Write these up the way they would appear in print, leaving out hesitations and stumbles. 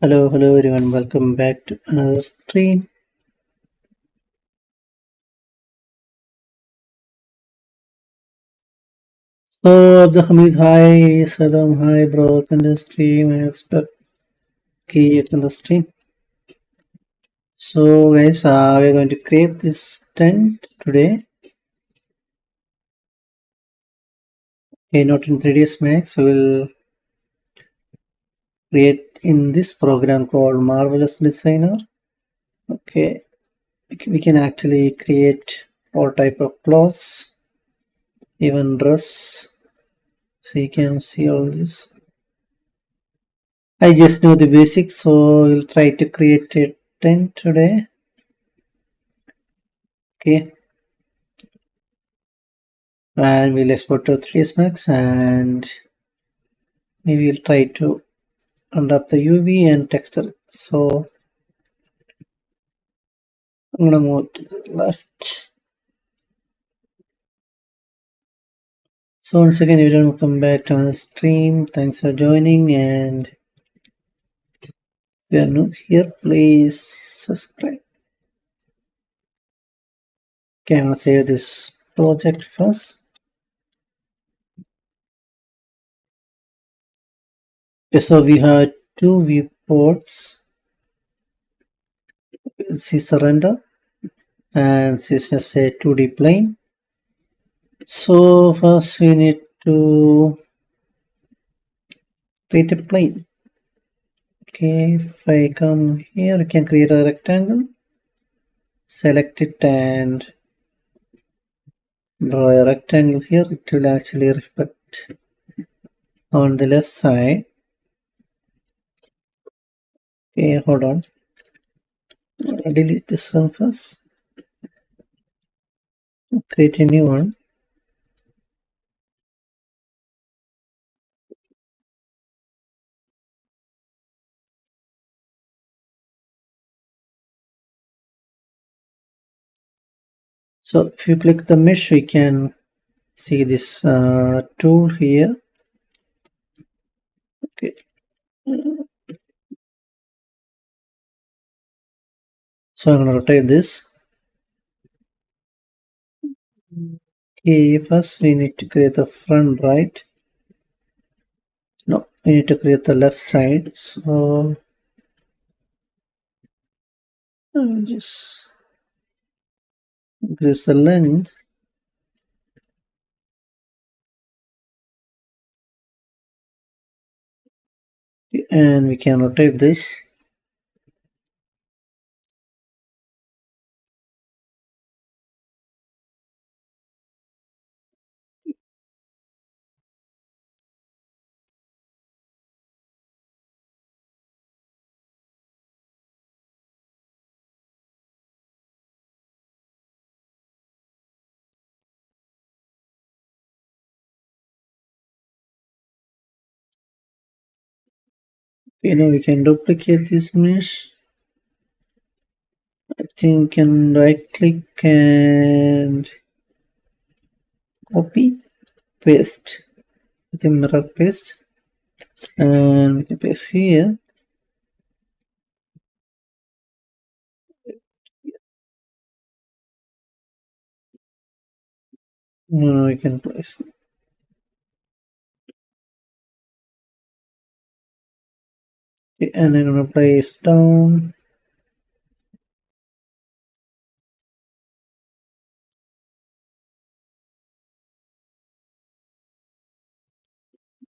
Hello everyone, welcome back to another stream. So Abdul Hamid, hi, Salam, hi bro, in the stream, I expect key in the stream. So guys, we're going to create this tent today. Okay, not in 3ds Max, so we'll create in this program called Marvelous Designer. Okay, we can actually create all type of clothes, even dress. So you can see all this. I just know the basics, so we'll try to create a tent today. Okay, and we'll export to 3ds Max and maybe we'll try to unwrap the UV and texture it. So I'm gonna move to the left. So once again, everyone, welcome back to our stream. Thanks for joining, and if you are new here, please subscribe. Okay, I'm gonna save this project first. Okay, so we have two viewports. See surrender, and this is just a 2D plane. So first we need to create a plane. Okay, if I come here, we can create a rectangle, select it and draw a rectangle here. It will actually reflect on the left side. Okay, hold on. Delete this one first. Create a new one. So if you click the mesh, we can see this tool here. Okay. So I'm gonna rotate this. Okay, first we need to create the front, right? No, we need to create the left side. So I'll just increase the length. And we can rotate this. We can duplicate this mesh. I think we can right click and copy, paste. I think mirror paste, and we can paste here. We can place. Okay, and I'm gonna place down.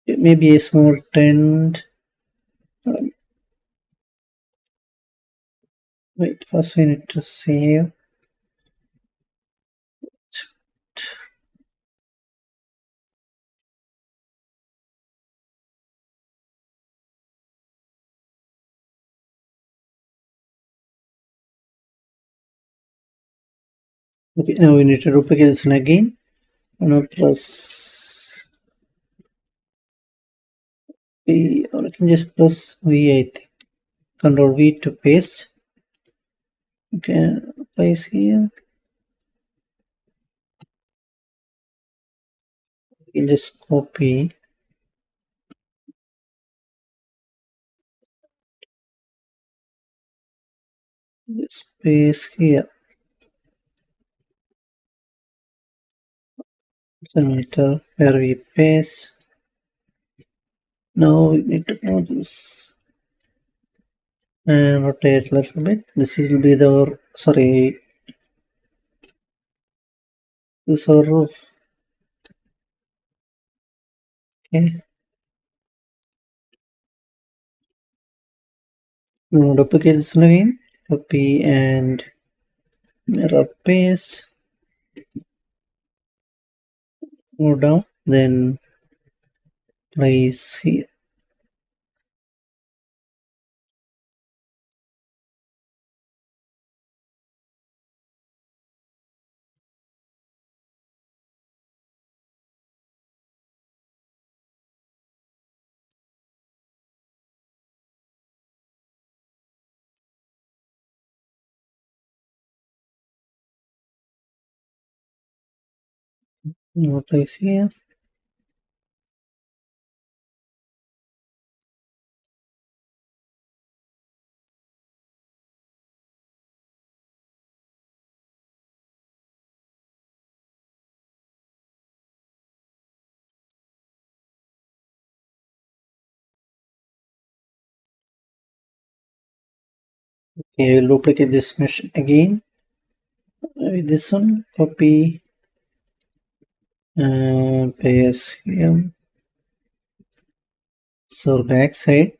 Maybe a small tent. Wait, first we need to save. Okay, now we need to duplicate this one again. I'm gonna press V, or I can just press V, I think. Control V to paste. Okay, place here. You can just copy. space here, centimeter, where we paste. Now we need to move this and rotate a little bit. This will be the sorry, this is our roof. Okay, now duplicate this again, copy and mirror paste, go down, then place here. Now place here. Okay, we'll duplicate this mesh again. With this one, copy and paste here. So back side.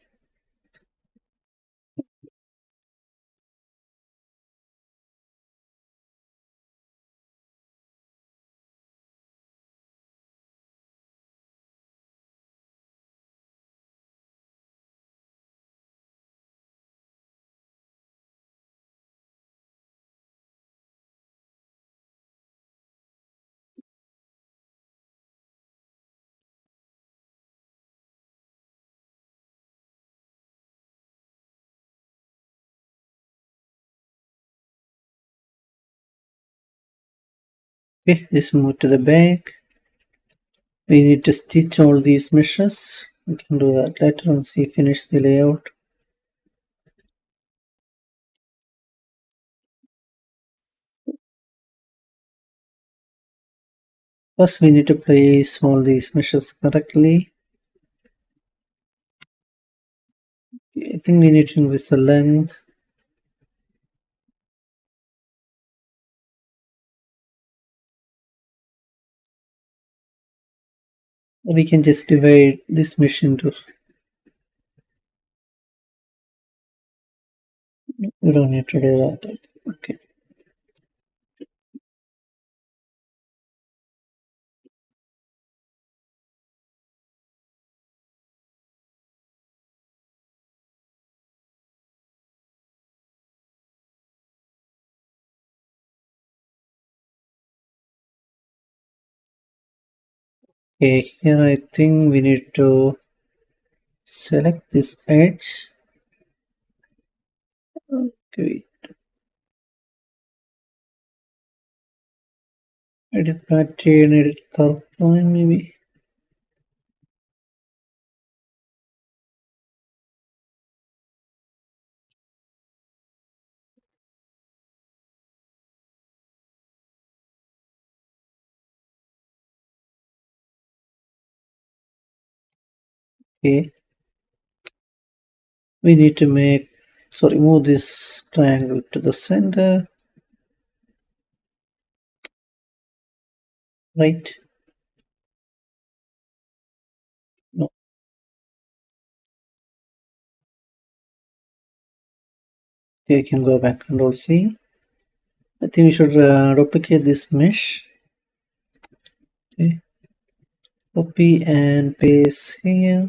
Okay, let's move to the back. We need to stitch all these meshes. We can do that later once we finish the layout. First, we need to place all these meshes correctly. I think we need to increase the length. We can just divide this mesh into. We don't need to do that. Okay. Okay, here I think we need to select this edge. Okay. Edit pattern, edit curve point maybe. Okay. We need to move this triangle to the center. Right. No. Okay, you can go back and see. I think we should duplicate this mesh. Okay. Copy and paste here.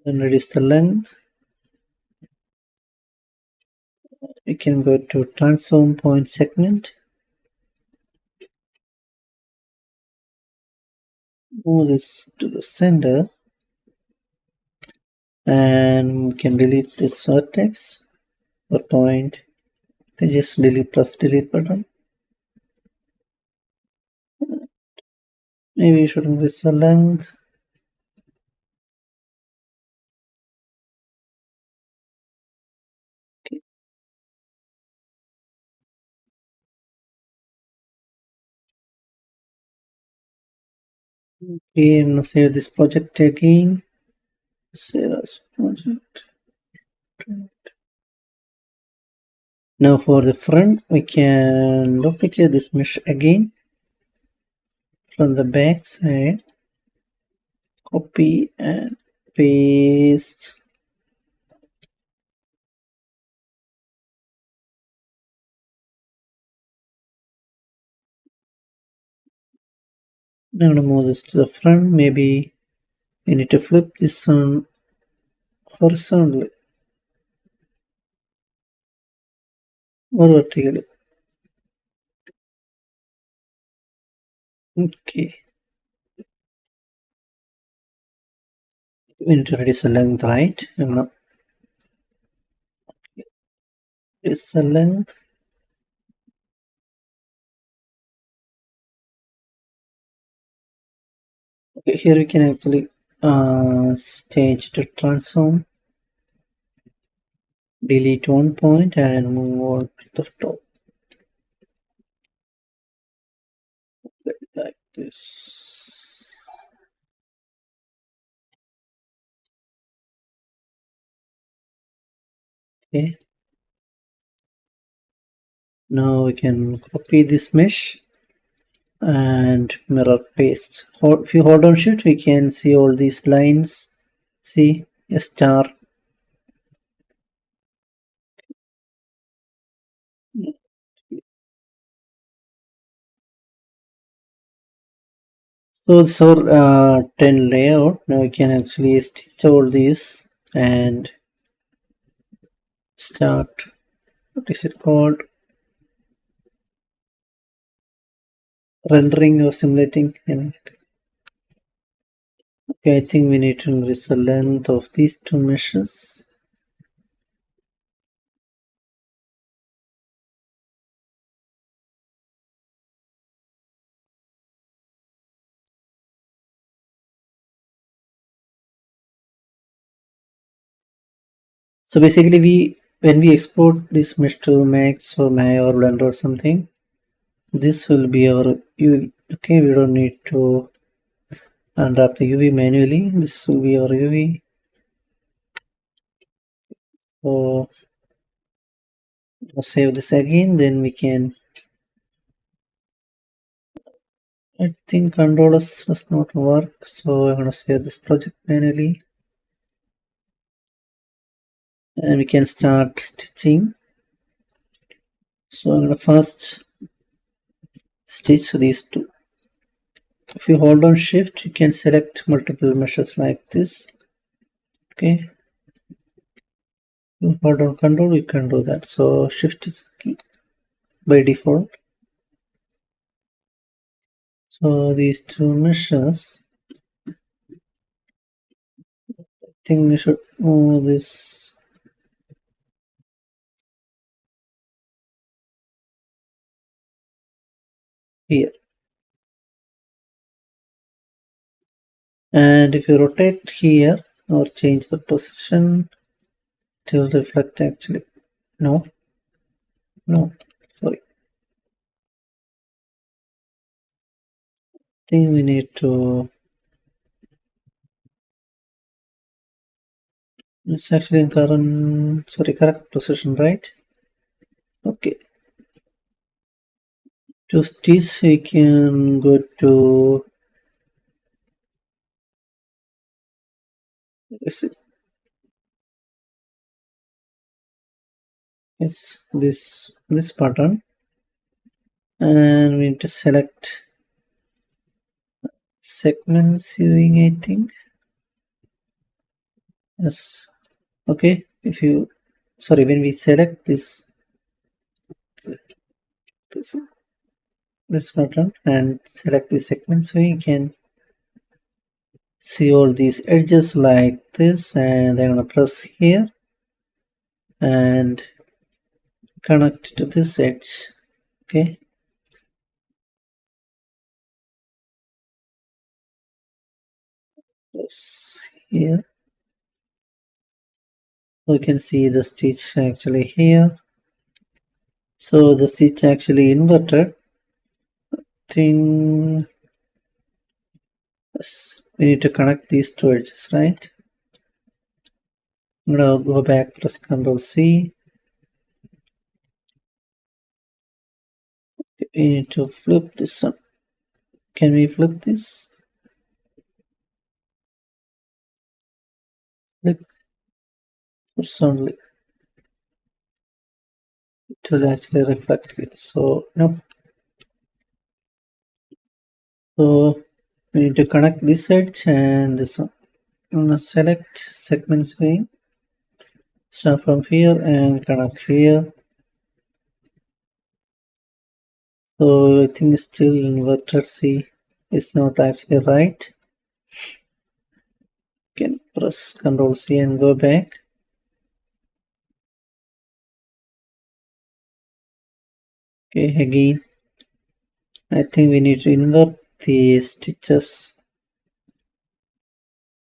Then reduce the length. We can go to transform point segment. Move this to the center. And we can delete this vertex or point. You can just press delete button. Maybe you should increase the length. Okay, I'm gonna save this project again. Save as project. Now for the front, we can duplicate this mesh again from the back side. Copy and paste. Now I'm gonna move this to the front. Maybe we need to flip this on horizontally or vertically. Okay, we need to reduce the length, right? I'm gonna reduce the length. Okay, here we can actually stage to transform. Delete one point and move on to the top like this. Okay, now we can copy this mesh and mirror paste. If you hold on shift, we can see all these lines. See a star. So this is our 10 layout. Now we can actually stitch all these and start, what is it called, rendering or simulating. Okay, I think we need to increase the length of these two meshes. So basically when we export this mesh to Max or Maya or Blender or something, this will be our UV. Okay, we don't need to unwrap the UV manually. This will be our UV. So save this again, then we can, I think Control S does not work, so I'm gonna save this project manually. And we can start stitching. So I'm gonna first stitch these two. If you hold on shift, you can select multiple meshes like this. Okay, you hold on control, you can do that. So shift is key by default. So these two meshes, I think we should move this here. And if you rotate here or change the position, it will reflect actually. No, sorry. I think we need to, it's actually in correct position, right? Okay. To stitch, we can go to, is it, yes, this button, and we need to select segments viewing, I think. Yes. Okay, if you, sorry, when we select this, this button and select the segment, so you can see all these edges like this, and I'm gonna press here and connect to this edge. Okay, press here, so you can see the stitch actually here. So the stitch actually inverted thing. Yes, we need to connect these two edges, right? I'm gonna go back, press Ctrl C. We need to flip this one. Can we flip this? Flip only. It will actually reflect it. So nope. So we need to connect this edge and this one. I'm gonna select segments way. Start from here and connect here. So I think still inverted C is not actually right. Can press Ctrl C and go back. Okay, again. I think we need to invert the stitches.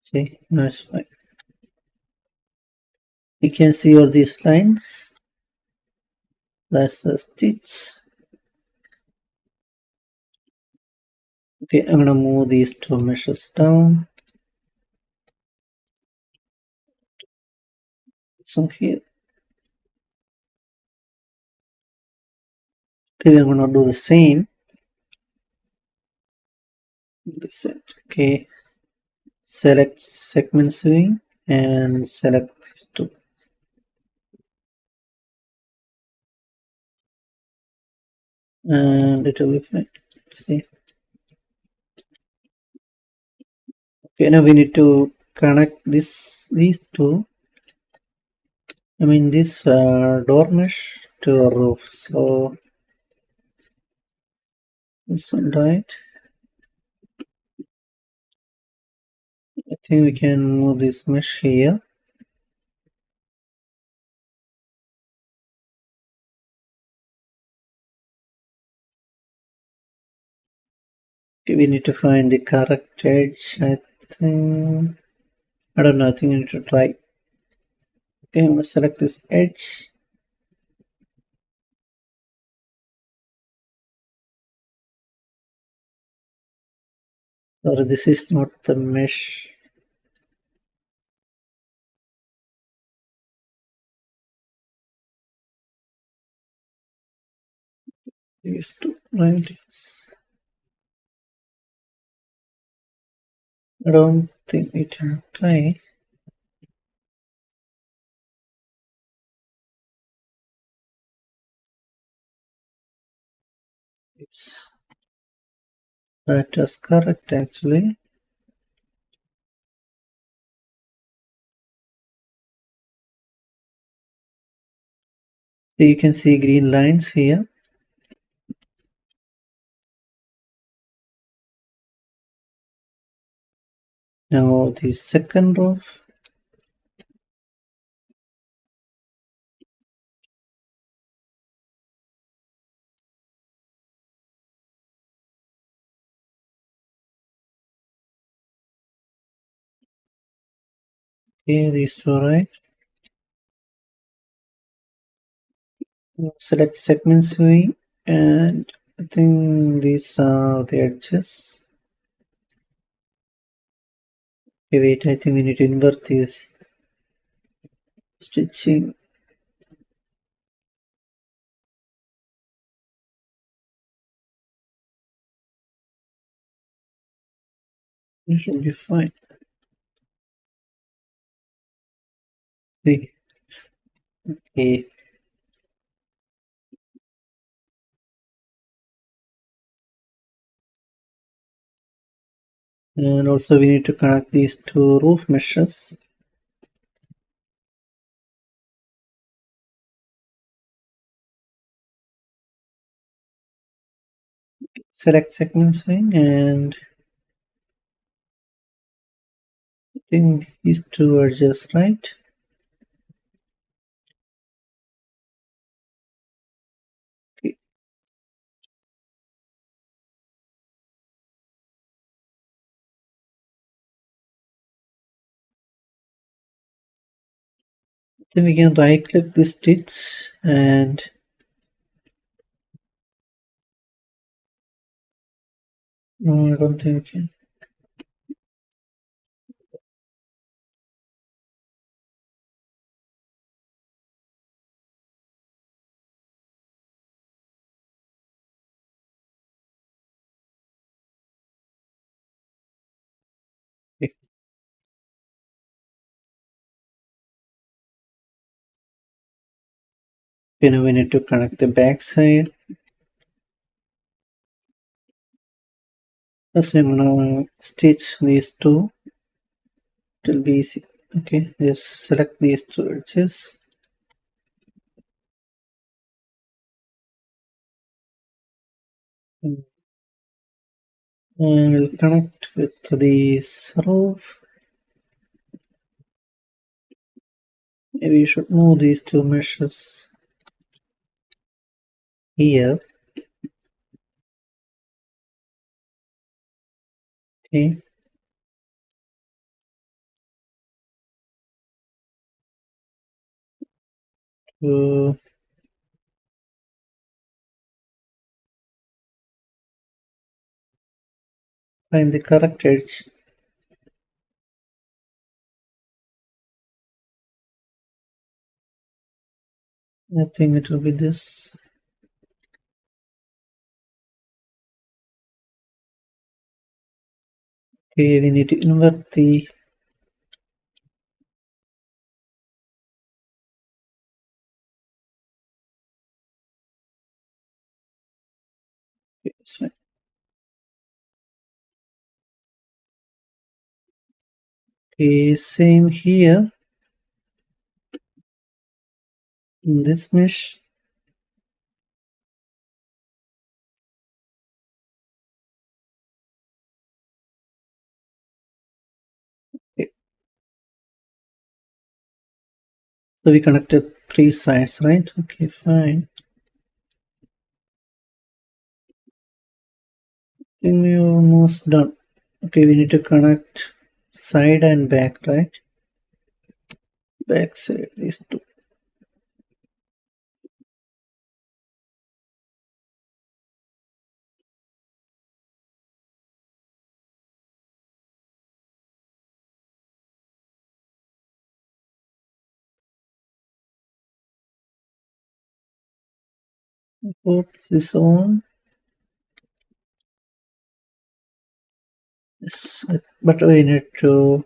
See, now it's fine. You can see all these lines. That's the stitch. Okay, I'm gonna move these two meshes down. So here. Okay, we're gonna do the same. This end. Okay. Select segment swing and select these two. And it will be fine. See. Okay, now we need to connect these two. I mean this door mesh to a roof. So this one, right? I think we can move this mesh here. Okay, we need to find the correct edge. I think I don't know. I think I need to try. Okay, I'm gonna select this edge. Sorry, this is not the mesh. These two lines. I don't think we can try. It's that is correct actually. So you can see green lines here. Now the second roof. Okay, these two, right? Select segment swing, and I think these are the edges. Okay, wait, I think we need to invert this stitching. It should be fine. Okay. And also we need to connect these two roof meshes. Select segment swing, and I think these two are just right. Okay. Then we can right click the stitch and no, I don't think we can. Okay, now we need to connect the back side. First I'm gonna stitch these two. It will be easy. Okay, just select these two edges. And we'll connect with the roof. Maybe you should move these two meshes here. Okay. To find the correct edge. I think it will be this. Okay, we need to invert the so, okay, same here in this mesh. Okay. So we connected three sides, right? Okay, fine. I think we're almost done. Okay, we need to connect side and back, right? Back side, these two. Put this on. Yes, but we need to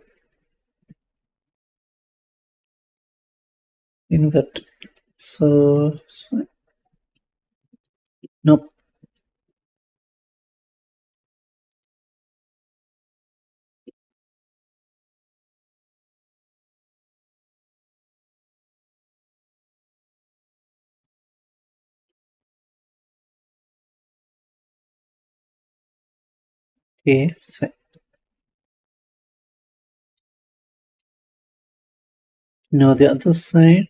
invert. So nope. Okay, so now the other side.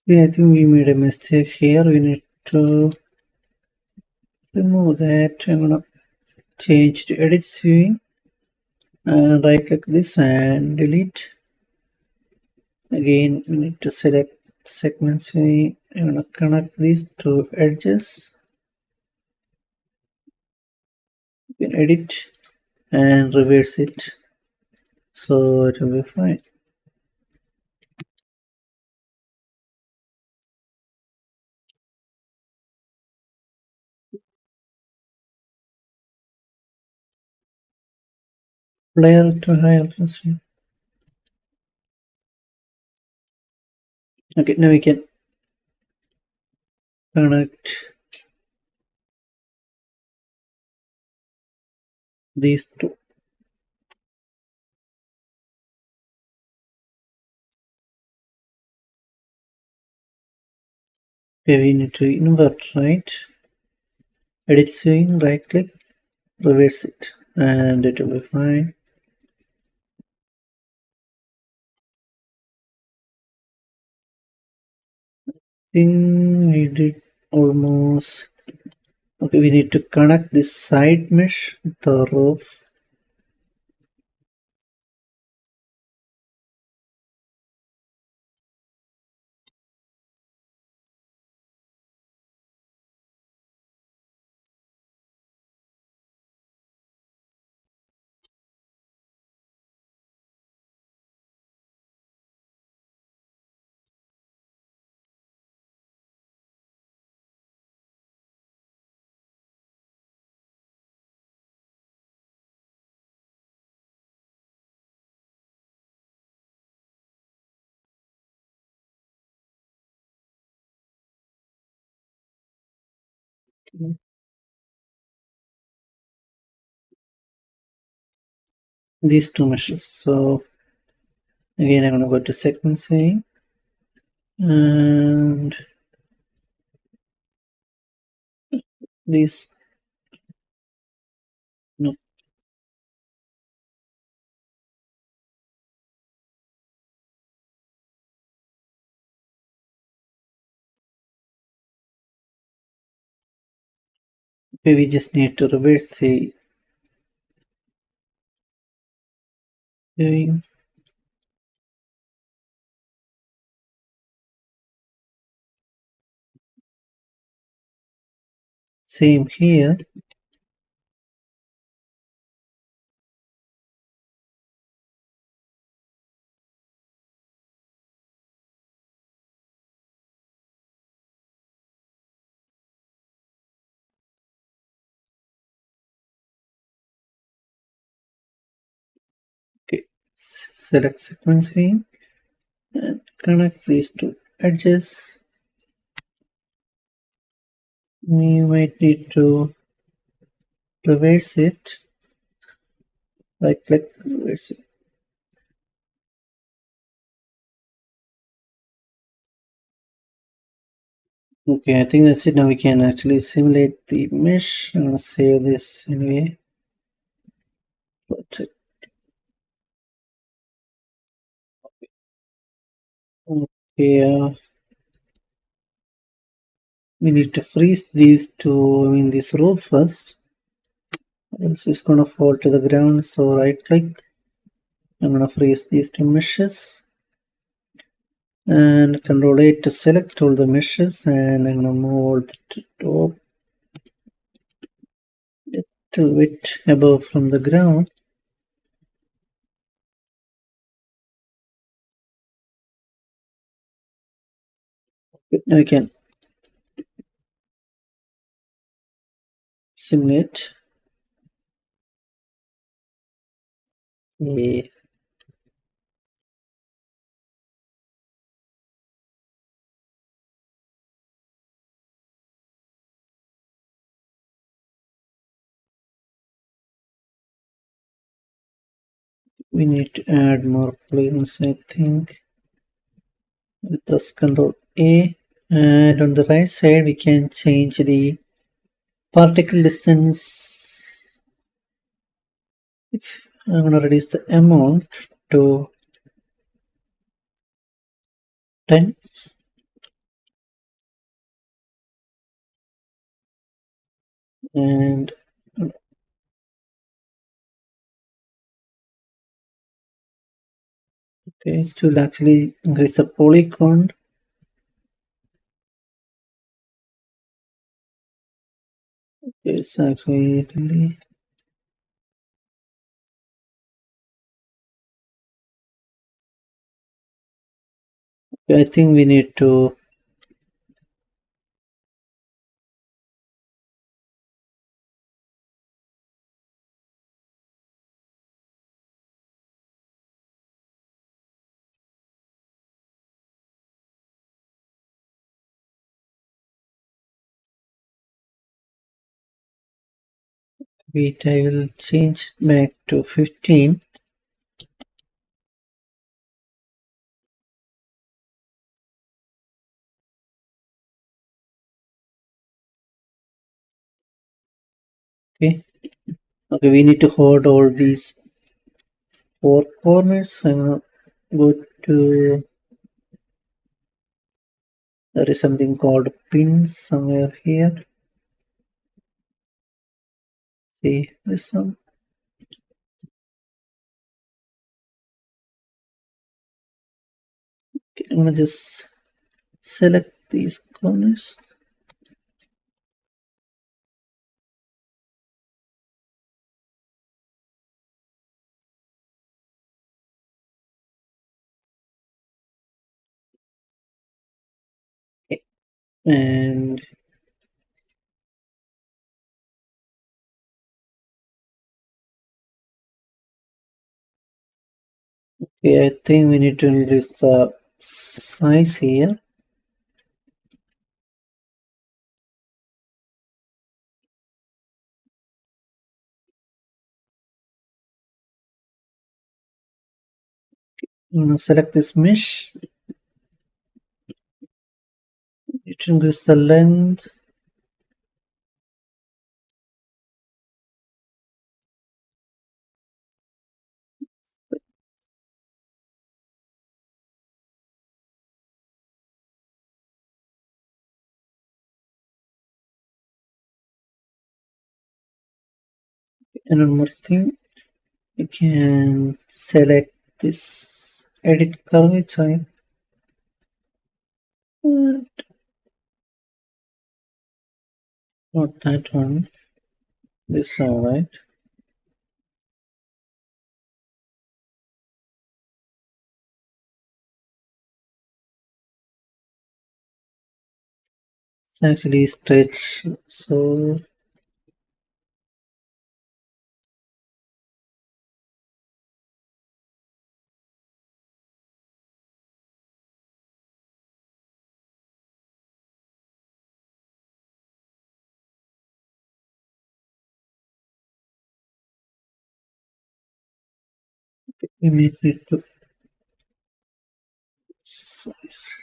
See, I think we made a mistake here. We need to remove that. I'm gonna change to edit viewing and right click this and delete. Again, we need to select segments viewing. I'm gonna connect these two edges. You can edit and reverse it, so it will be fine. Layer to high opacity. Okay, now we can connect these two. Okay, we need to invert, right? Edit swing, right click, reverse it, and it will be fine. Thing we did almost. Okay, we need to connect this side mesh with the roof. Okay. These two meshes. So again, I'm gonna go to sequencing and these. No, okay, we just need to reverse the doing. Same here. Okay, select sequencing and connect these two edges. We might need to reverse it. Right click, reverse it. Okay, I think that's it. Now we can actually simulate the mesh. I'm gonna save this anyway. But okay, we need to freeze these two in this row first. Else it's gonna fall to the ground. So right click. I'm gonna freeze these two meshes and Control A to select all the meshes, and I'm gonna move the top a little bit above from the ground. Now we can simulate. We need to add more polygons, I think. We'll press Control A, and on the right side we can change the particle distance. If I'm gonna reduce the amount to 10, and okay, it will actually increase the polygon. It's actually really, I think we need to wait, I will change back to 15. Okay. Okay, we need to hold all these four corners. I'm gonna go to, there is something called pins somewhere here. See this one. Okay, I'm gonna just select these corners. Okay. And okay, I think we need to increase the size here. I'm gonna select this mesh. Need to increase the length. And one more thing, you can select this edit curvature. Not that one. This one, right? It's actually stretch. So we make it to size.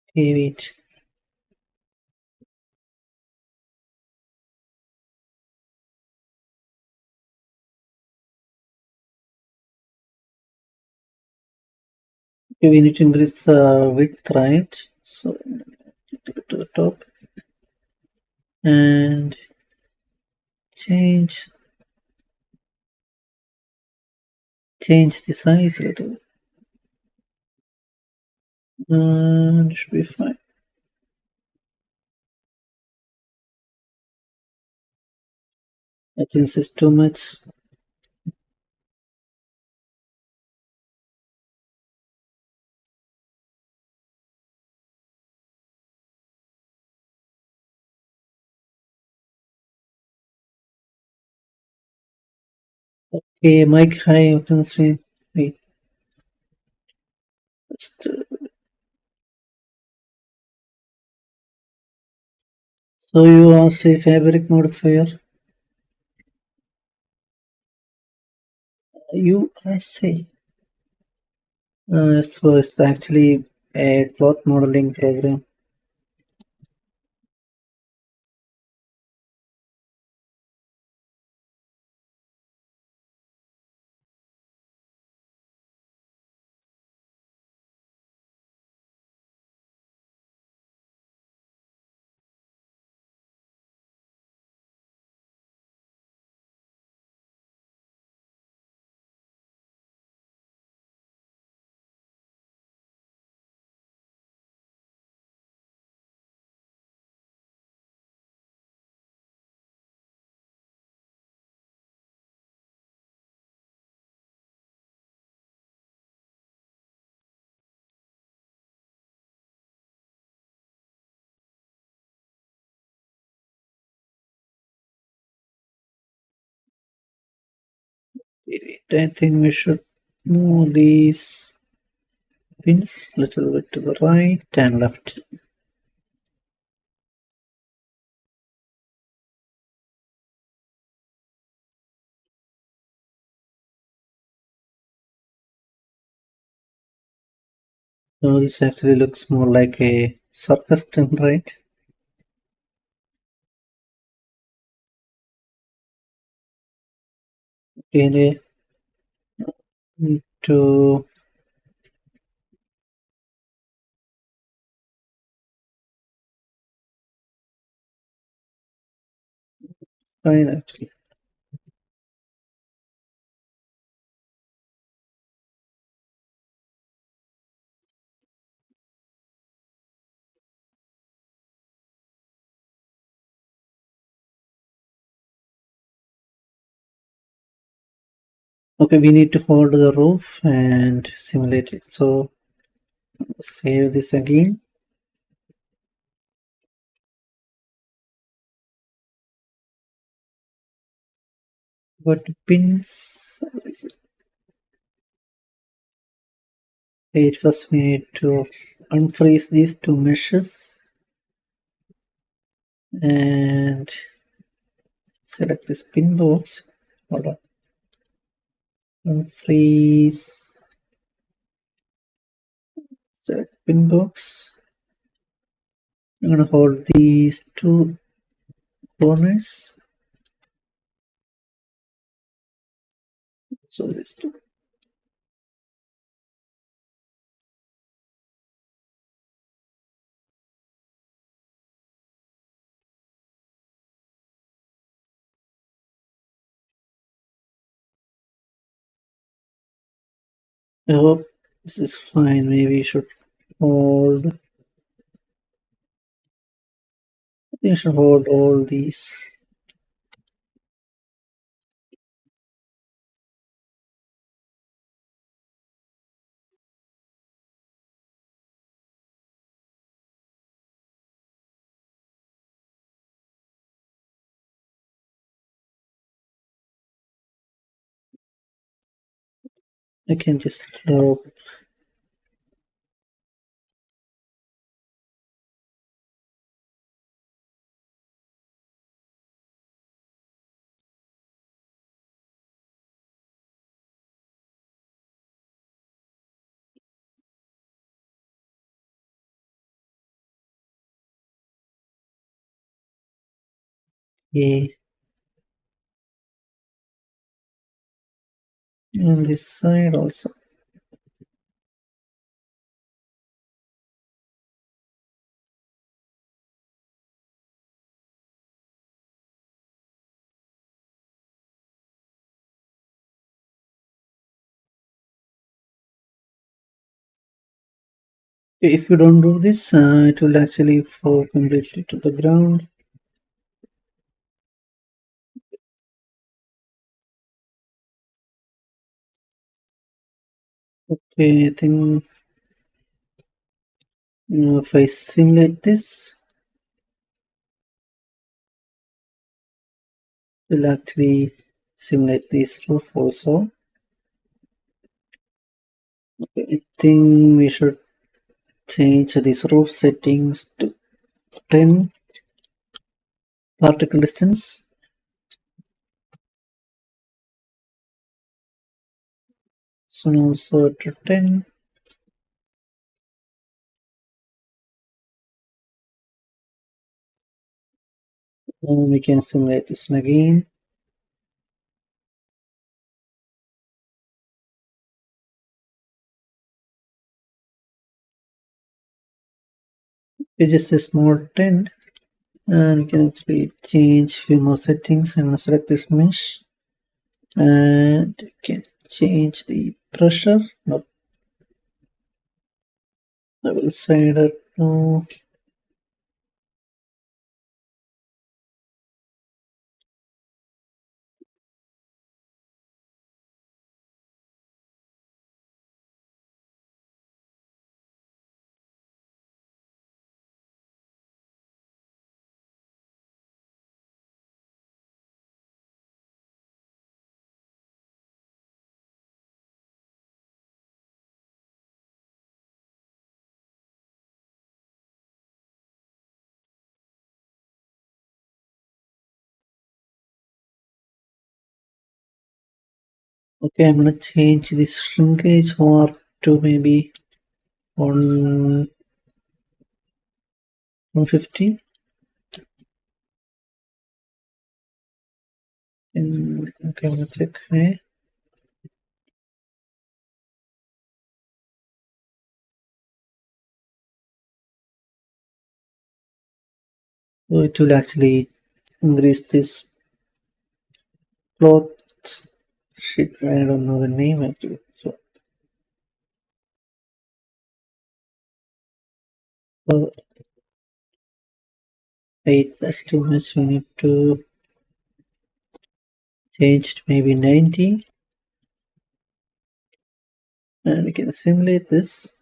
Okay, wait. Okay, we need to increase width, right? So to the top and change the size a little. And should be fine. I think this is too much. Okay, mic high, you can see. Wait, just, so you are say fabric modifier. I say. So it's actually a cloth modeling program. I think we should move these pins a little bit to the right and left. So this actually looks more like a circus tent, right? Okay, need to find actually. Okay, we need to hold the roof and simulate it. So save this again. But pins. Wait, first we need to unfreeze these two meshes and select this pin box. Hold on. Unfreeze. Select pin box. I'm gonna hold these two corners. So these two. I hope this is fine. Maybe you should hold. I think you should hold all these. I can just look. Okay. And this side also. If you don't do this, it will actually fall completely to the ground. Okay, I think if I simulate this, it will actually simulate this roof also. Okay, I think we should change this roof settings to 10 particle distance. So also to 10. We can simulate this again. It is a small 10, and we can actually change few more settings. I'm gonna select this mesh, and we can change the pressure. No, I will set it to. Okay, I'm gonna change this shrinkage or to maybe on 150. And okay, I'm gonna check here. So it will actually increase this cloth sheet. I don't know the name actually. So 8, that's too much. We need to change to maybe 90. And we can simulate this.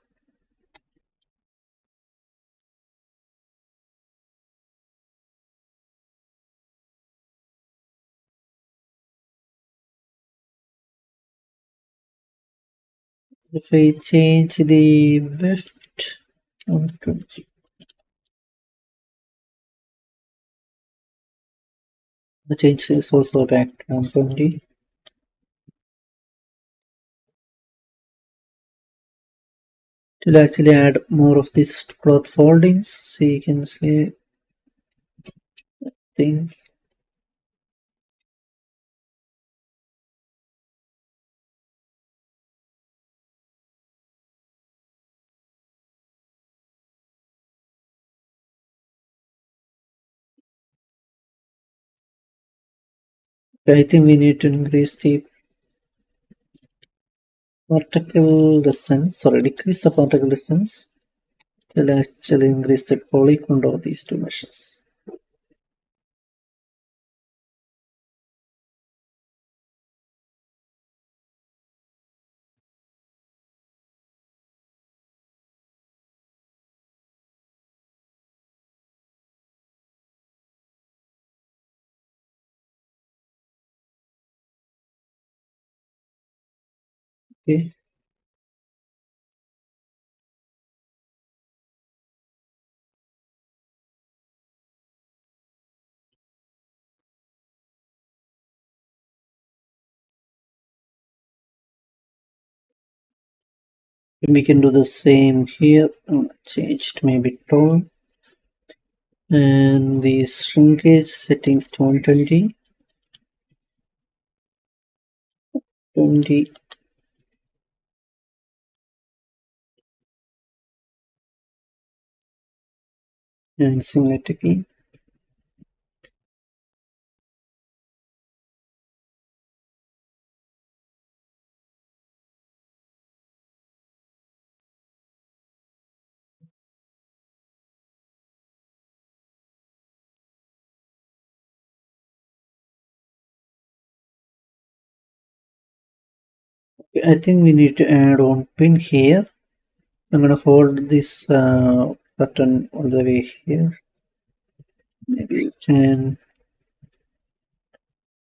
If I change the width 120, the change is also back to 120. It will actually add more of these cloth foldings, so you can see things. I think we need to increase the particle distance, sorry, decrease the particle distance. It will actually increase the polygon of these two meshes. Okay. We can do the same here. Change to maybe tone. And the shrinkage settings to 120. 20. And simulate again. I think we need to add one pin here. I'm gonna fold this button all the way here. Maybe we can.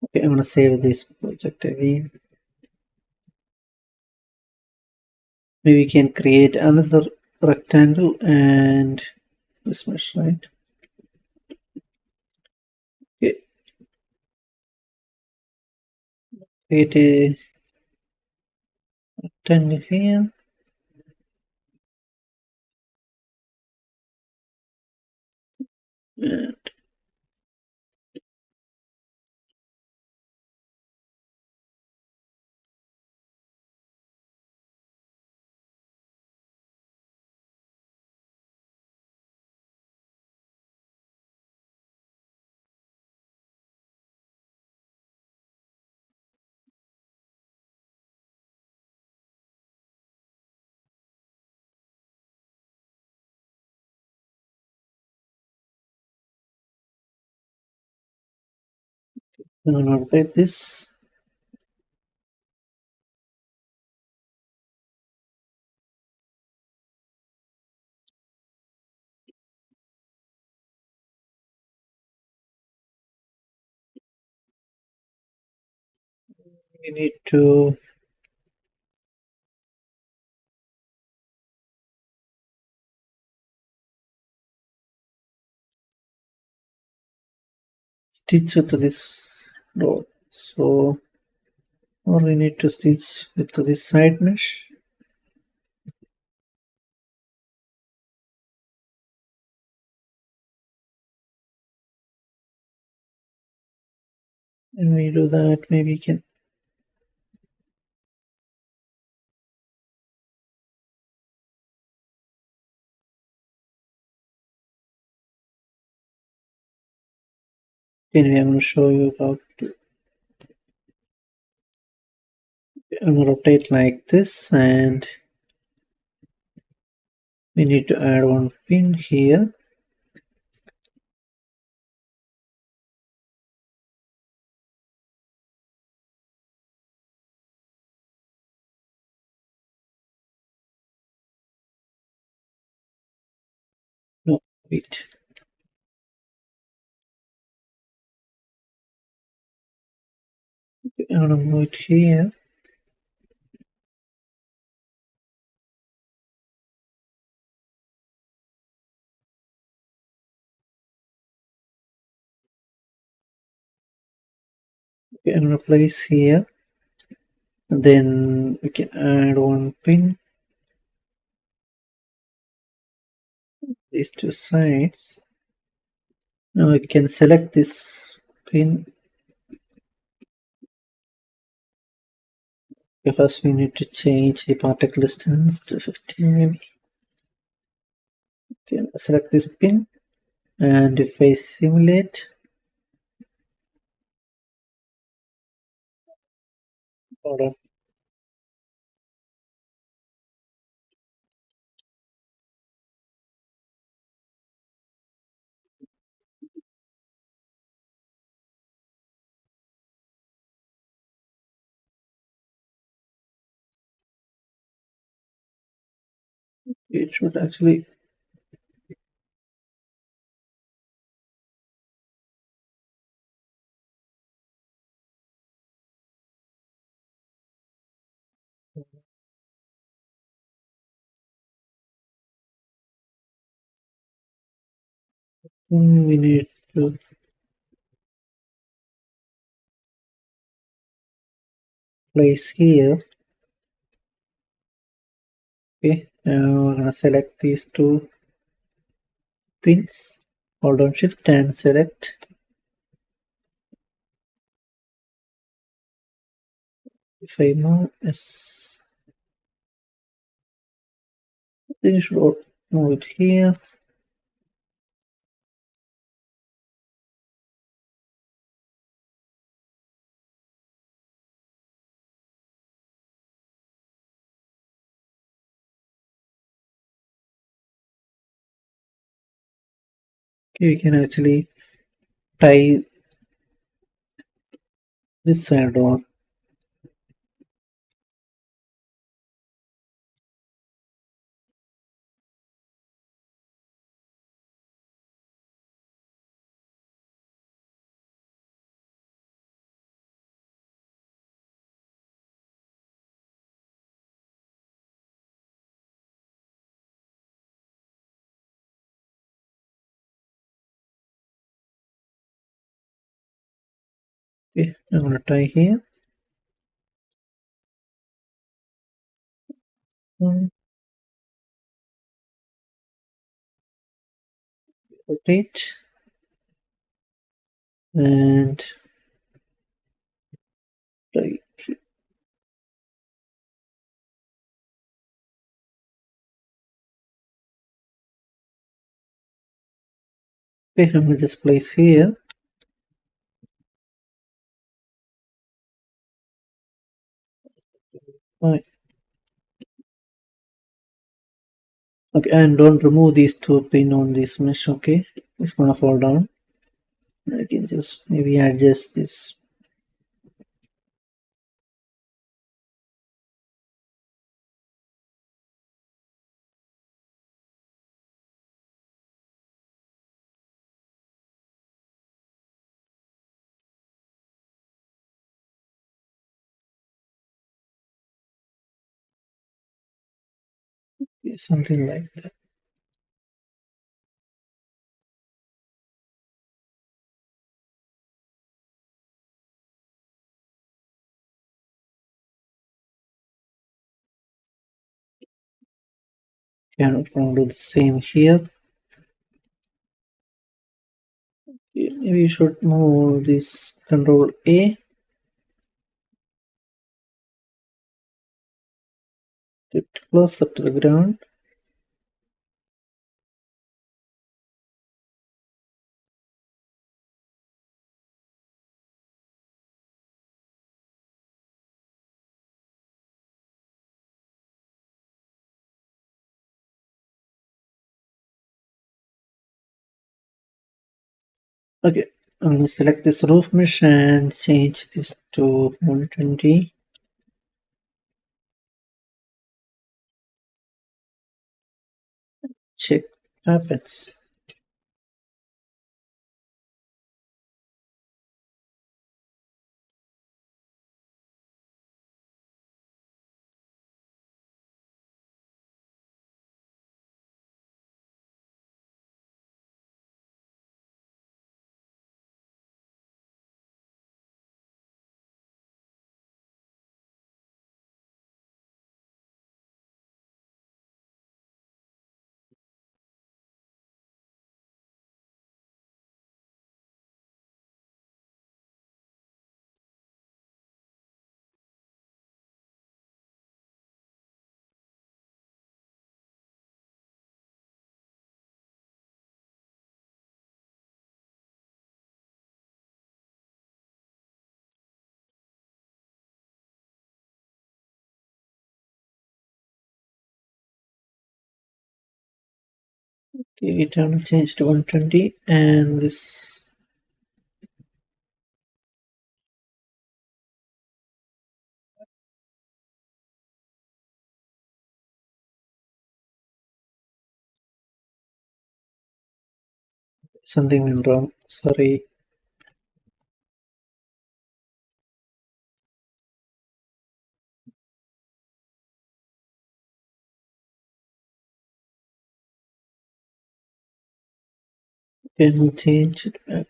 Okay, I'm gonna save this project again. Maybe we can create another rectangle and this mesh, right? Okay, create a rectangle here. And I'm gonna update this. We need to stitch with this row. So, or we need to stitch with this side mesh. When we do that, maybe we can anyway, I'm going to show you about I'm going to rotate like this, and we need to add one pin here. No, wait. I'm going to move it here. Okay, I'm going to place here. And then we can add one pin. These two sides. Now we can select this pin. Okay, first we need to change the particle distance to 15 maybe. Okay, select this pin, and if I simulate, hold on. It should actually we need to place here. Okay, now we're gonna select these two pins. Hold on shift and select. If I move, yes, then you should move it here. Okay, we can actually tie this side on. Okay, I'm gonna tie here. Mm, rotate and tie. Okay, I'm gonna just place here. Fine. Okay, and don't remove these two pin on this mesh. Okay, it's gonna fall down. I can just maybe adjust this. Okay, something like that. Okay, I'm gonna do the same here. Yeah, maybe we should move this control A, get closer to the ground. Okay, I'm gonna select this roof mesh and change this to 120. Check happens. Okay, it will change to 120 and this something went wrong. Sorry. Can we change it back?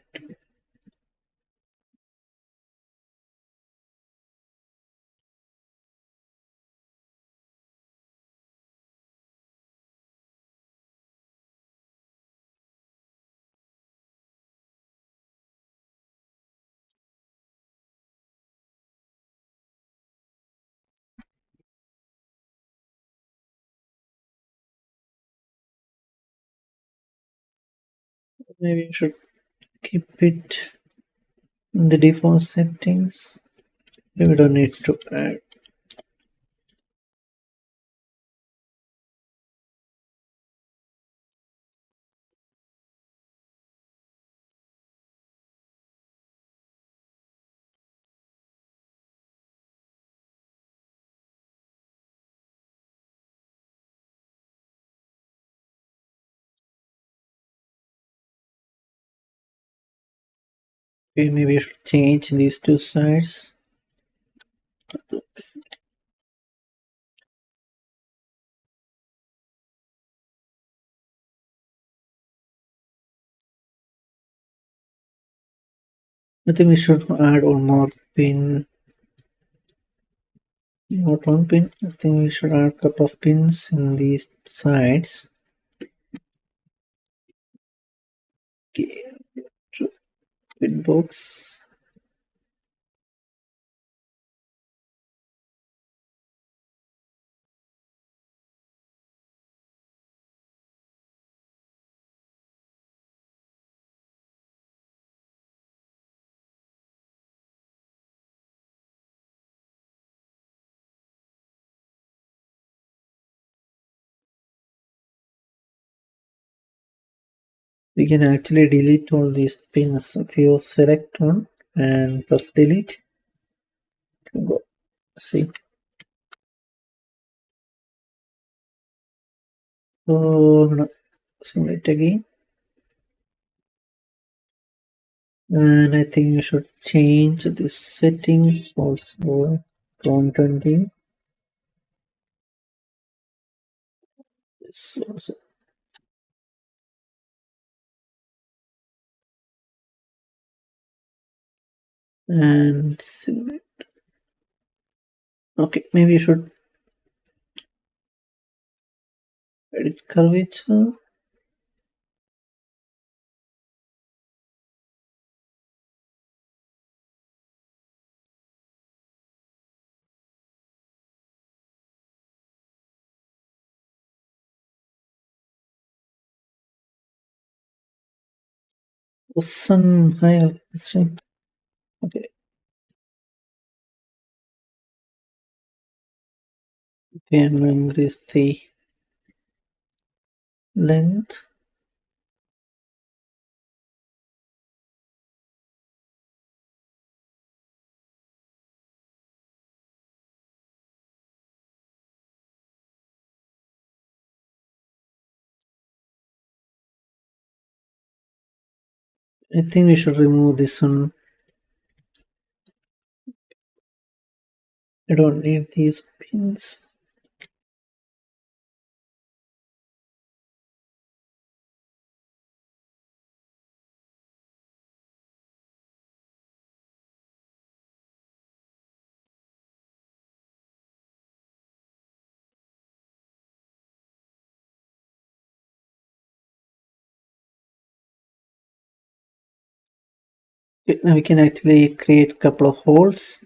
Maybe we should keep it in the default settings. We don't need to add. Okay, maybe we should change these two sides. I think we should add one more pin. Not one pin. I think we should add a couple of pins in these sides. Okay, pin box. We can actually delete all these pins if you select one and press delete. Go see. So now select again, and I think we should change the settings also to 120. This also. And okay, maybe you should edit curvature. Some high question. Okay, can increase the length. I think we should remove this one. I don't need these pins. Okay, now we can actually create a couple of holes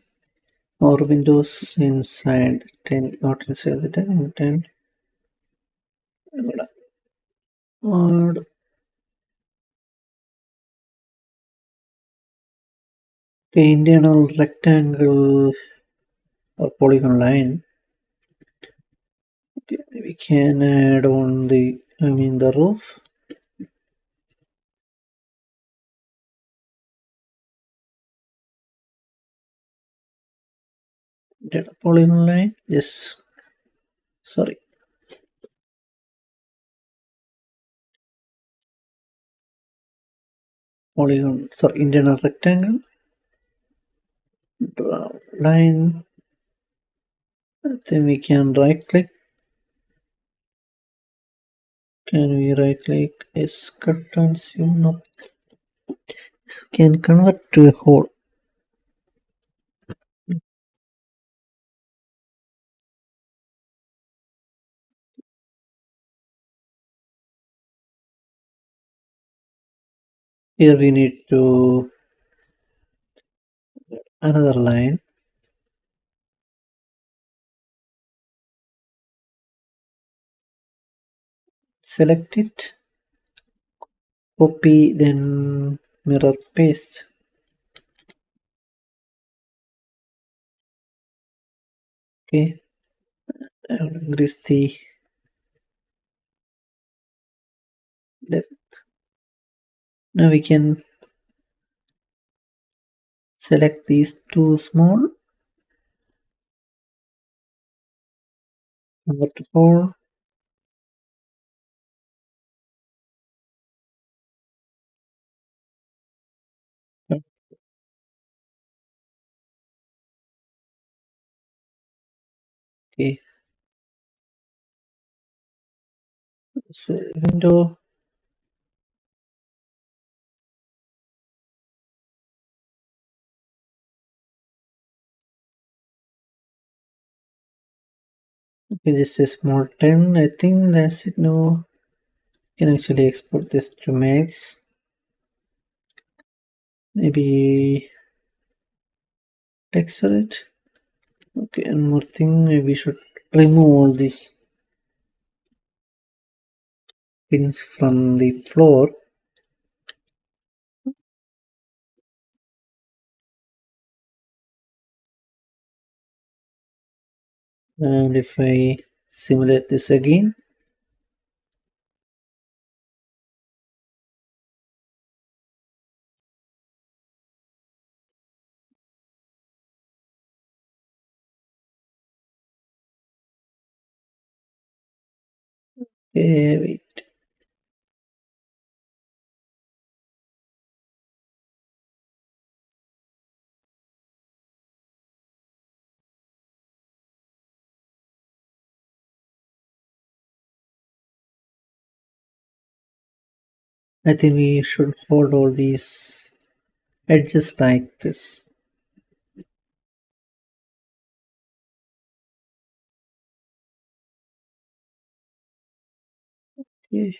or windows inside 10, not inside the 10, in 10. Or okay, internal rectangle or polygon line. Okay, we can add on the, the roof. Data polygon line. Yes, sorry. Polygon, sorry, internal rectangle. Draw line. Then we can right click. Can we right click? Yes, cut consume. No. This can convert to a hole. Here we need to another line. Select it, copy, then mirror paste. Okay, and increase the depth. Now we can select these two small, convert to 4. Okay, so window. Okay, this is small 10. I think that's it. No, you can actually export this to max. Maybe texture it. Okay, and more thing, maybe we should remove all these pins from the floor. And if I simulate this again, okay, wait. I think we should hold all these edges like this. Okay.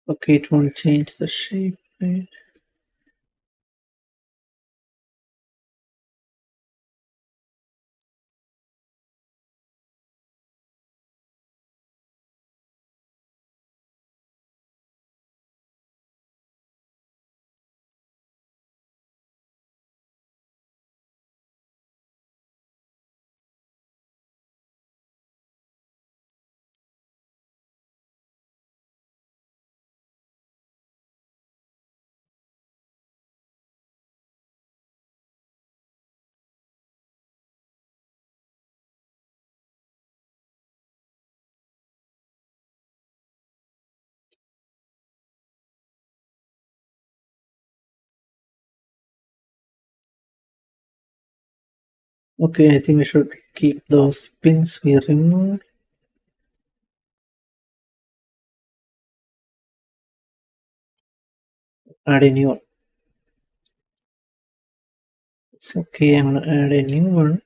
Okay, it won't change the shape, right? Okay, I think we should keep those pins we removed. Add a new one. It's okay, I'm gonna add a new one.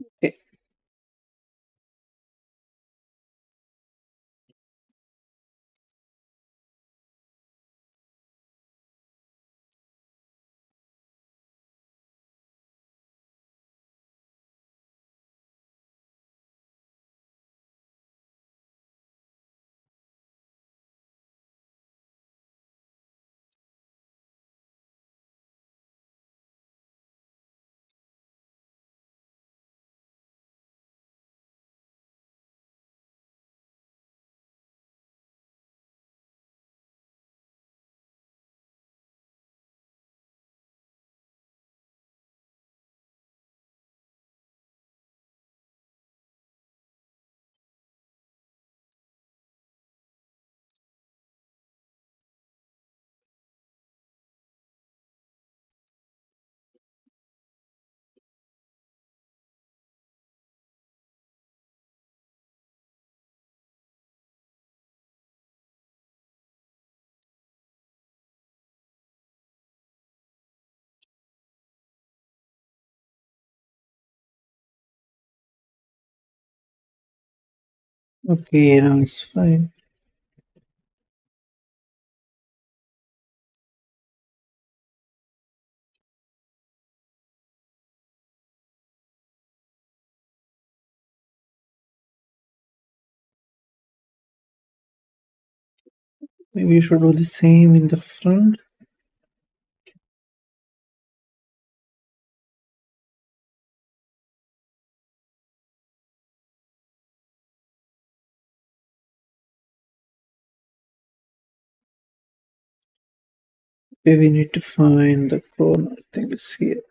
Okay, okay, now it's fine. Maybe you should do the same in the front. Okay, we need to find the corner. I think it's here.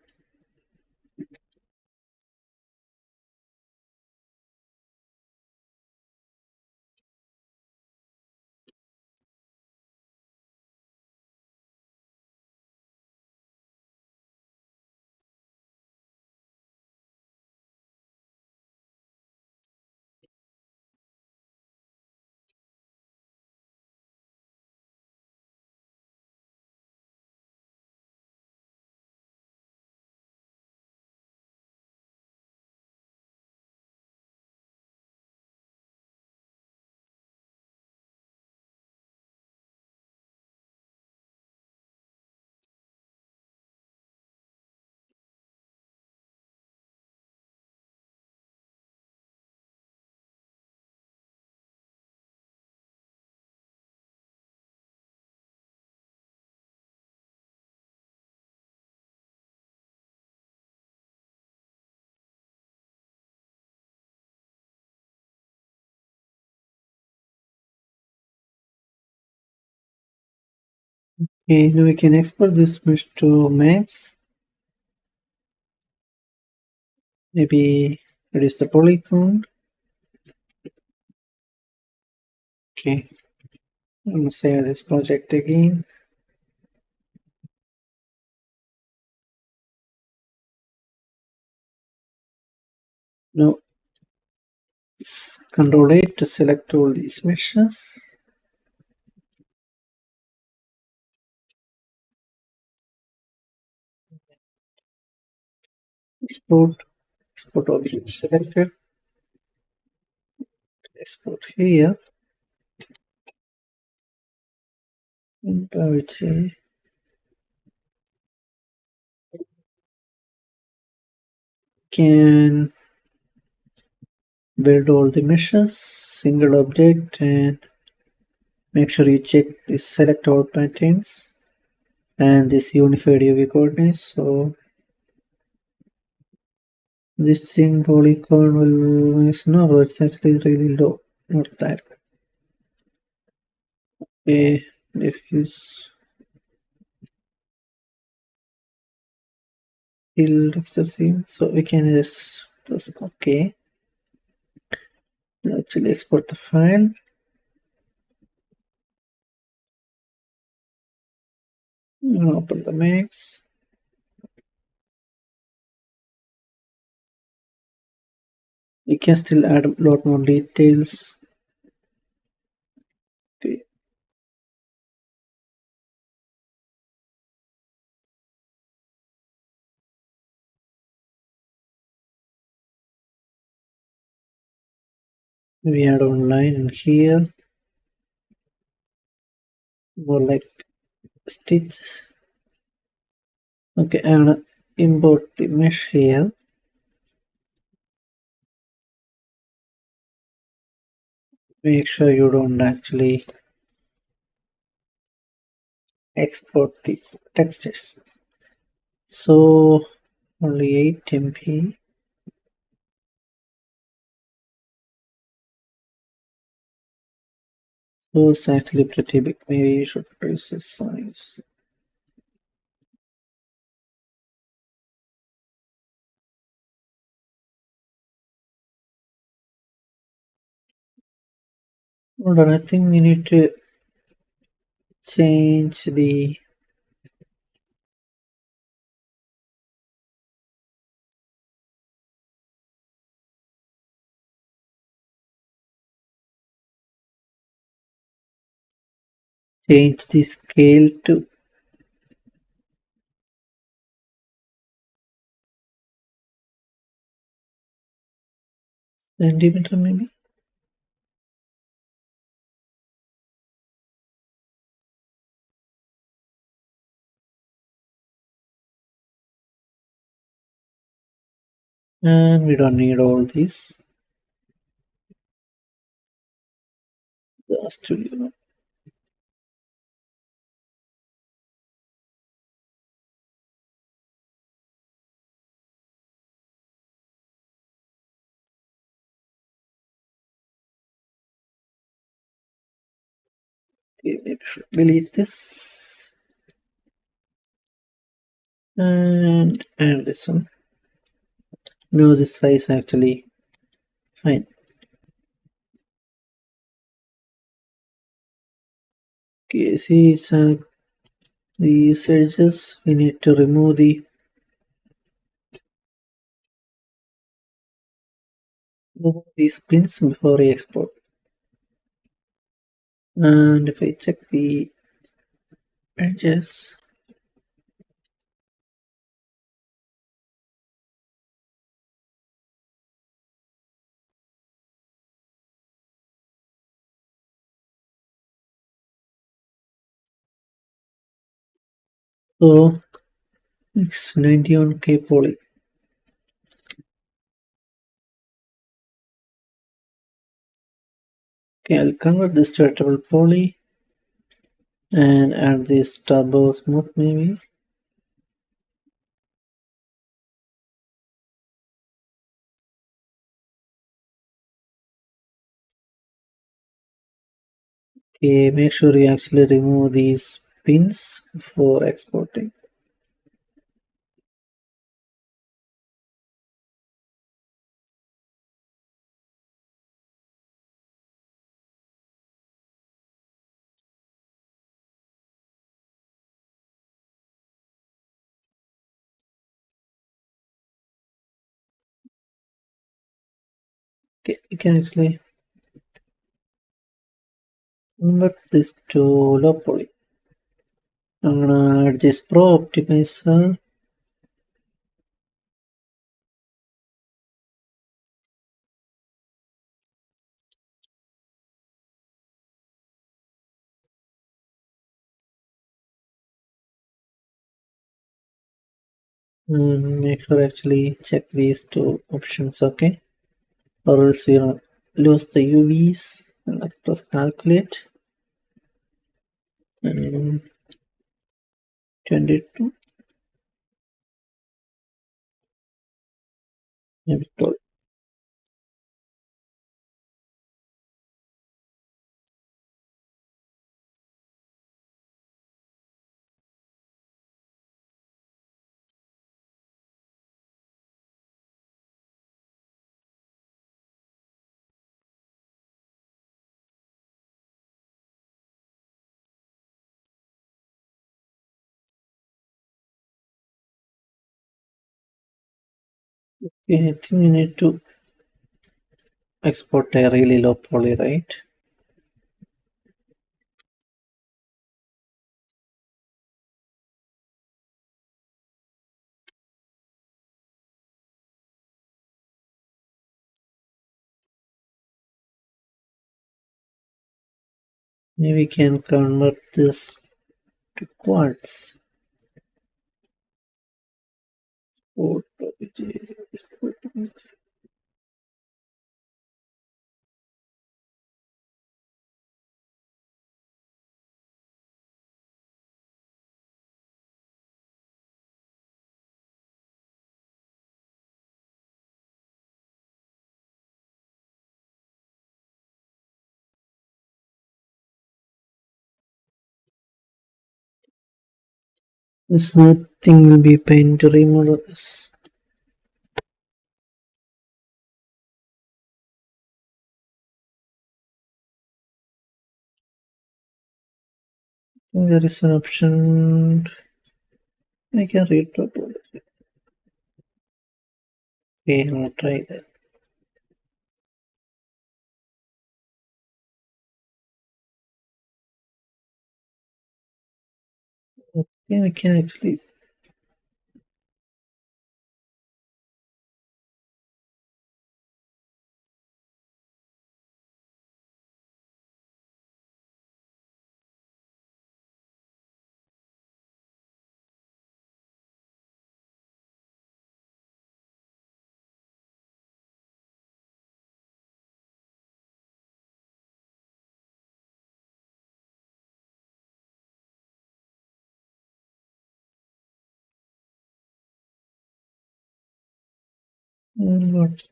Okay, now we can export this mesh to max. Maybe reduce the polygon. Okay, I'm gonna save this project again. Now Control 8 to select all these meshes. Export. Export object selected. Export here. And I will say can build all the meshes, single object, and make sure you check this select all patterns and this unified UV coordinates. So this thing polygon will is no, it's actually really low, not that. Okay, diffuse fill texture scene. So we can just press OK. Actually export the file. Open the max. We can still add a lot more details. Okay. We add one line in here, more like stitches. Okay, and import the mesh here. Make sure you don't actually export the textures. So only 8 MB. So it's actually pretty big. Maybe you should reduce the size. Hold on, I think we need to change the scale to 20 maybe. And we don't need all this. The studio. Okay, maybe should delete this and this one. No, this size actually fine. Okay, see these edges. We need to remove these pins before I export. And if I check the edges, so it's 91K poly. Okay, I'll convert this to retable poly and add this turbo smooth maybe. Okay, make sure you actually remove these pins for exporting. Okay, you can actually convert this to low poly. I'm gonna add this pro optimizer. Make sure actually check these two options, okay? Or else you'll lose the UVs. And press calculate. And 22, maybe 12. Okay, I think we need to export a really low poly, right? Maybe we can convert this to quartz. This nothing will be pain to remove this. I think there is an option I can retopology. Okay, I'm gonna try that. Okay, we can actually what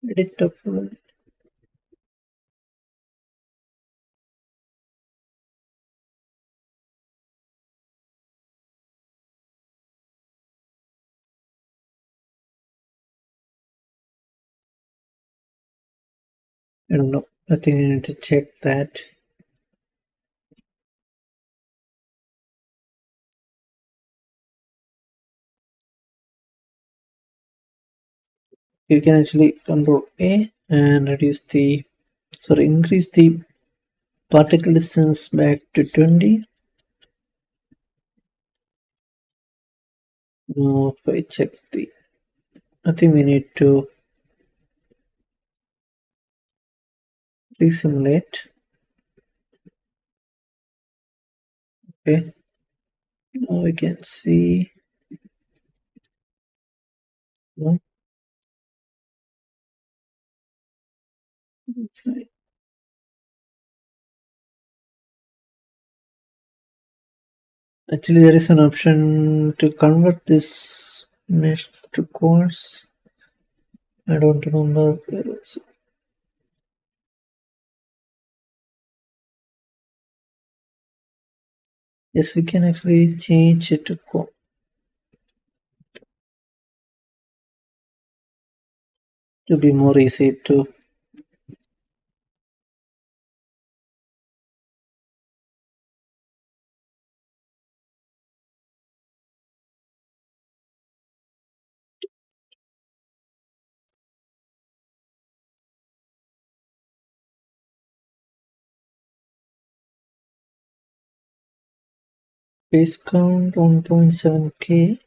retopology. I don't know. I think I need to check that. You can actually control A and increase the particle distance back to 20. Now if I check I think we need to resimulate. Okay, now we can see. No, it's fine. Actually, there is an option to convert this mesh to quartz. I don't remember where is it. Yes, we can actually change it to be more easy to base count 1.7k.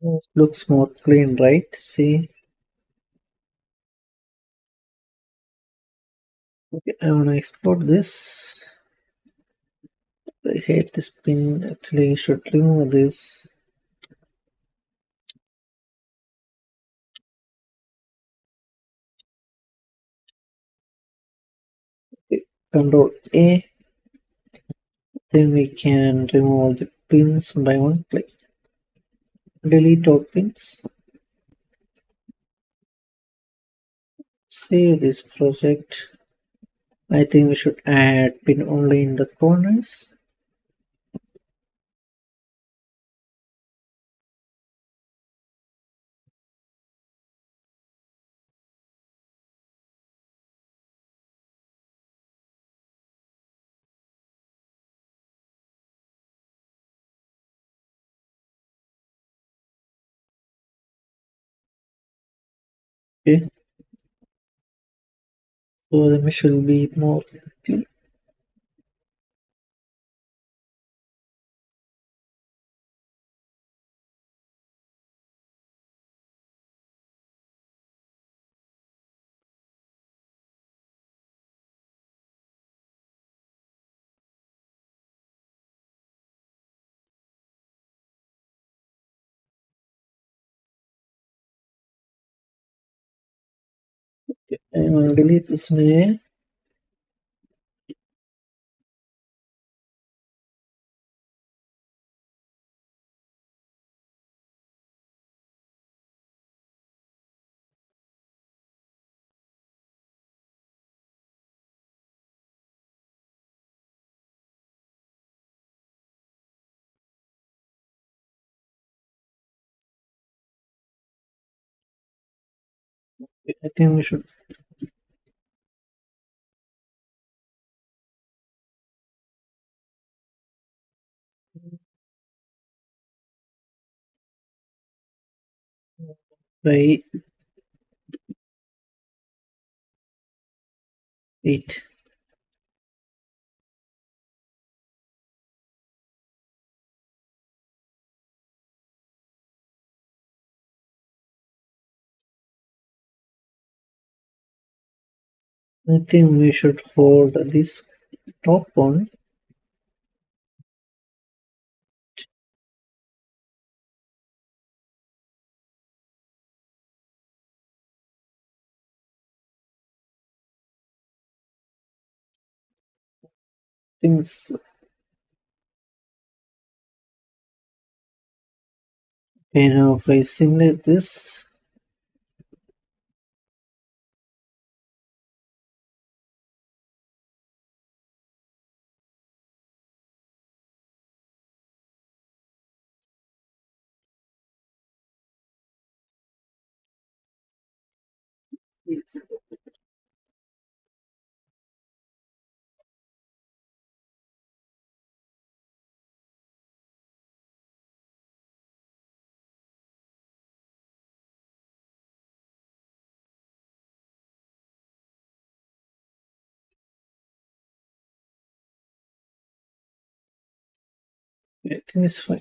Yes, looks more clean, right? See, okay, I want to export this. I hate this pin. Actually, you should remove this. Okay, Control A. Then we can remove the pins by one click. Delete all pins. Save this project. I think we should add pin only in the corners. Okay, so the image will be more clean. I will delete this layer. I think we should by 8. I think we should hold this top one. Things okay, now if I simulate this, I think it's fine.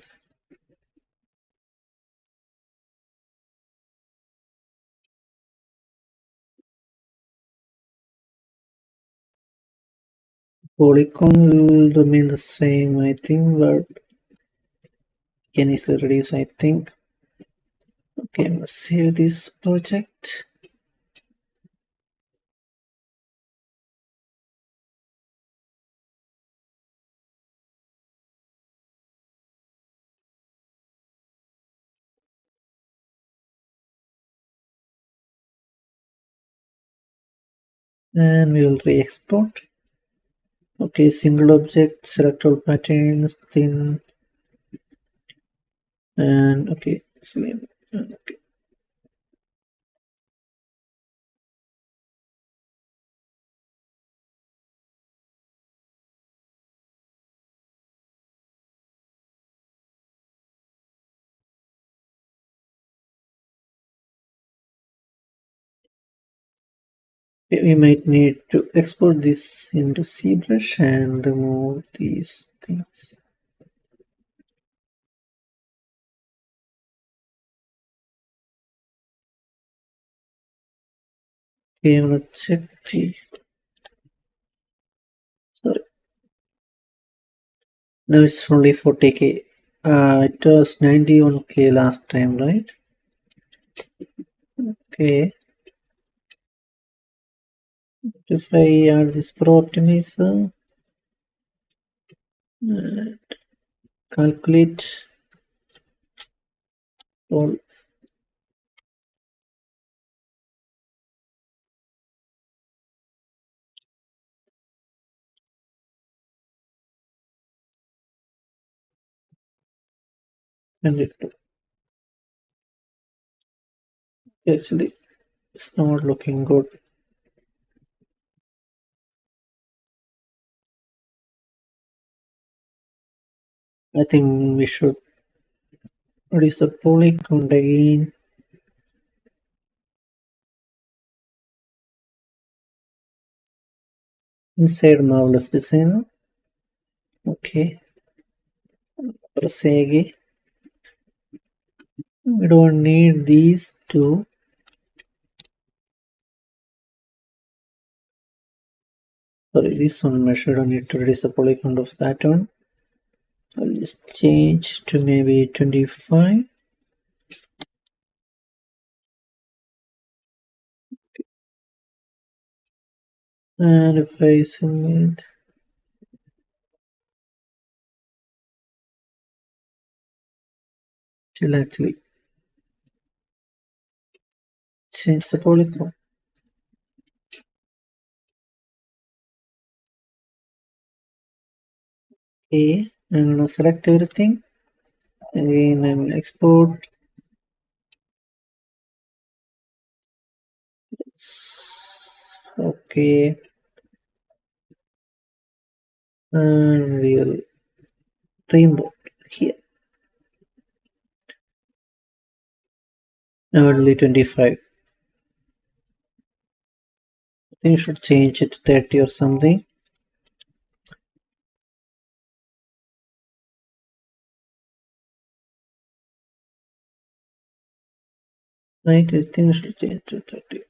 Polygon will remain the same, I think, but can easily reduce, I think. Okay, I'm gonna save this project. and we will re-export. Okay, single object, select all patterns, thin, and okay, slim. Okay. We might need to export this into ZBrush and remove these things. Okay, I'm gonna check the. Sorry, now it's only 40k. It was 91k last time, right? Okay, if I add this Pro Optimizer, uh, calculate all and it actually it's not looking good. I think we should reduce the poly count again. Inside Marvelous Designer. Okay, press again. We don't need these two. Sorry, this one measure. I don't need to reduce the poly count of that one. I'll just change to maybe 25. And if I submit, it'll actually change the poly count. Okay, I'm gonna select everything. Again, I'm gonna export. Okay, and we'll rainbow here. Now only 25. I think you should change it to 30 or something. Right, I think you should change to 30.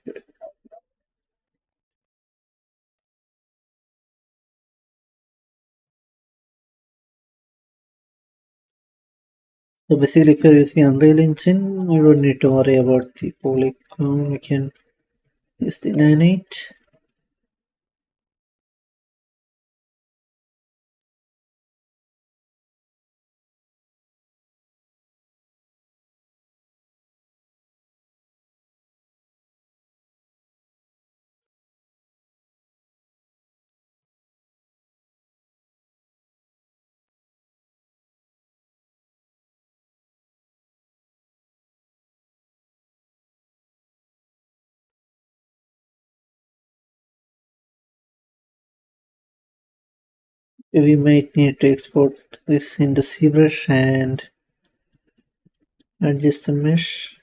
So basically, if you're using Unreal Engine, you don't need to worry about the polygon. We can use the nanite. We might need to export this into ZBrush and adjust the mesh.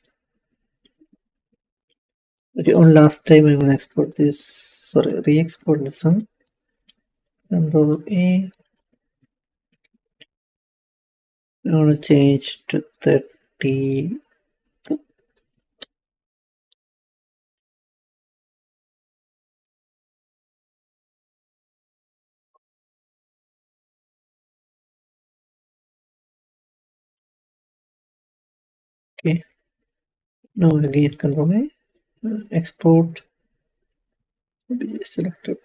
Okay, one last time I'm gonna export this. Sorry, re-export this one. Control A. I'm gonna change to 30. Okay. Now again Control A. Export. Selected.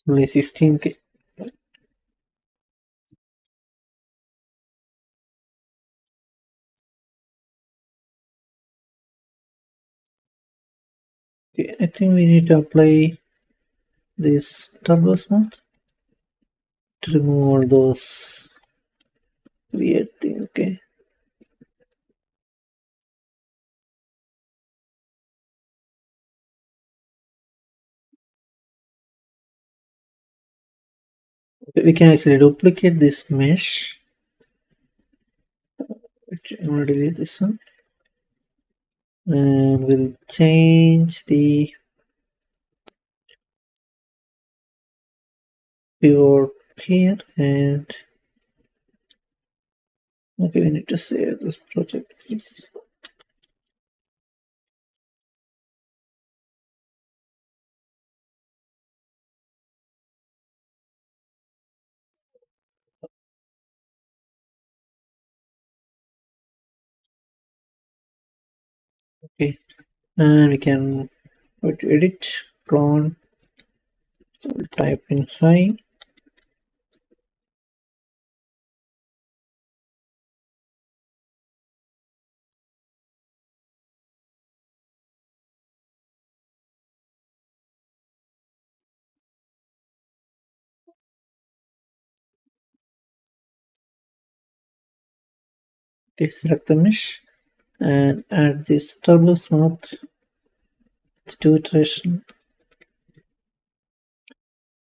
Only 16K. Okay, I think we need to apply this turbo smooth to remove all those weird thing. Okay. We can actually duplicate this mesh. I'm gonna delete this one. And we'll change the pivot here, and okay, we need to save this project first. Okay, and we can go to edit, clone, we'll type in high. Okay, select the mesh and add this turbo smooth to iteration.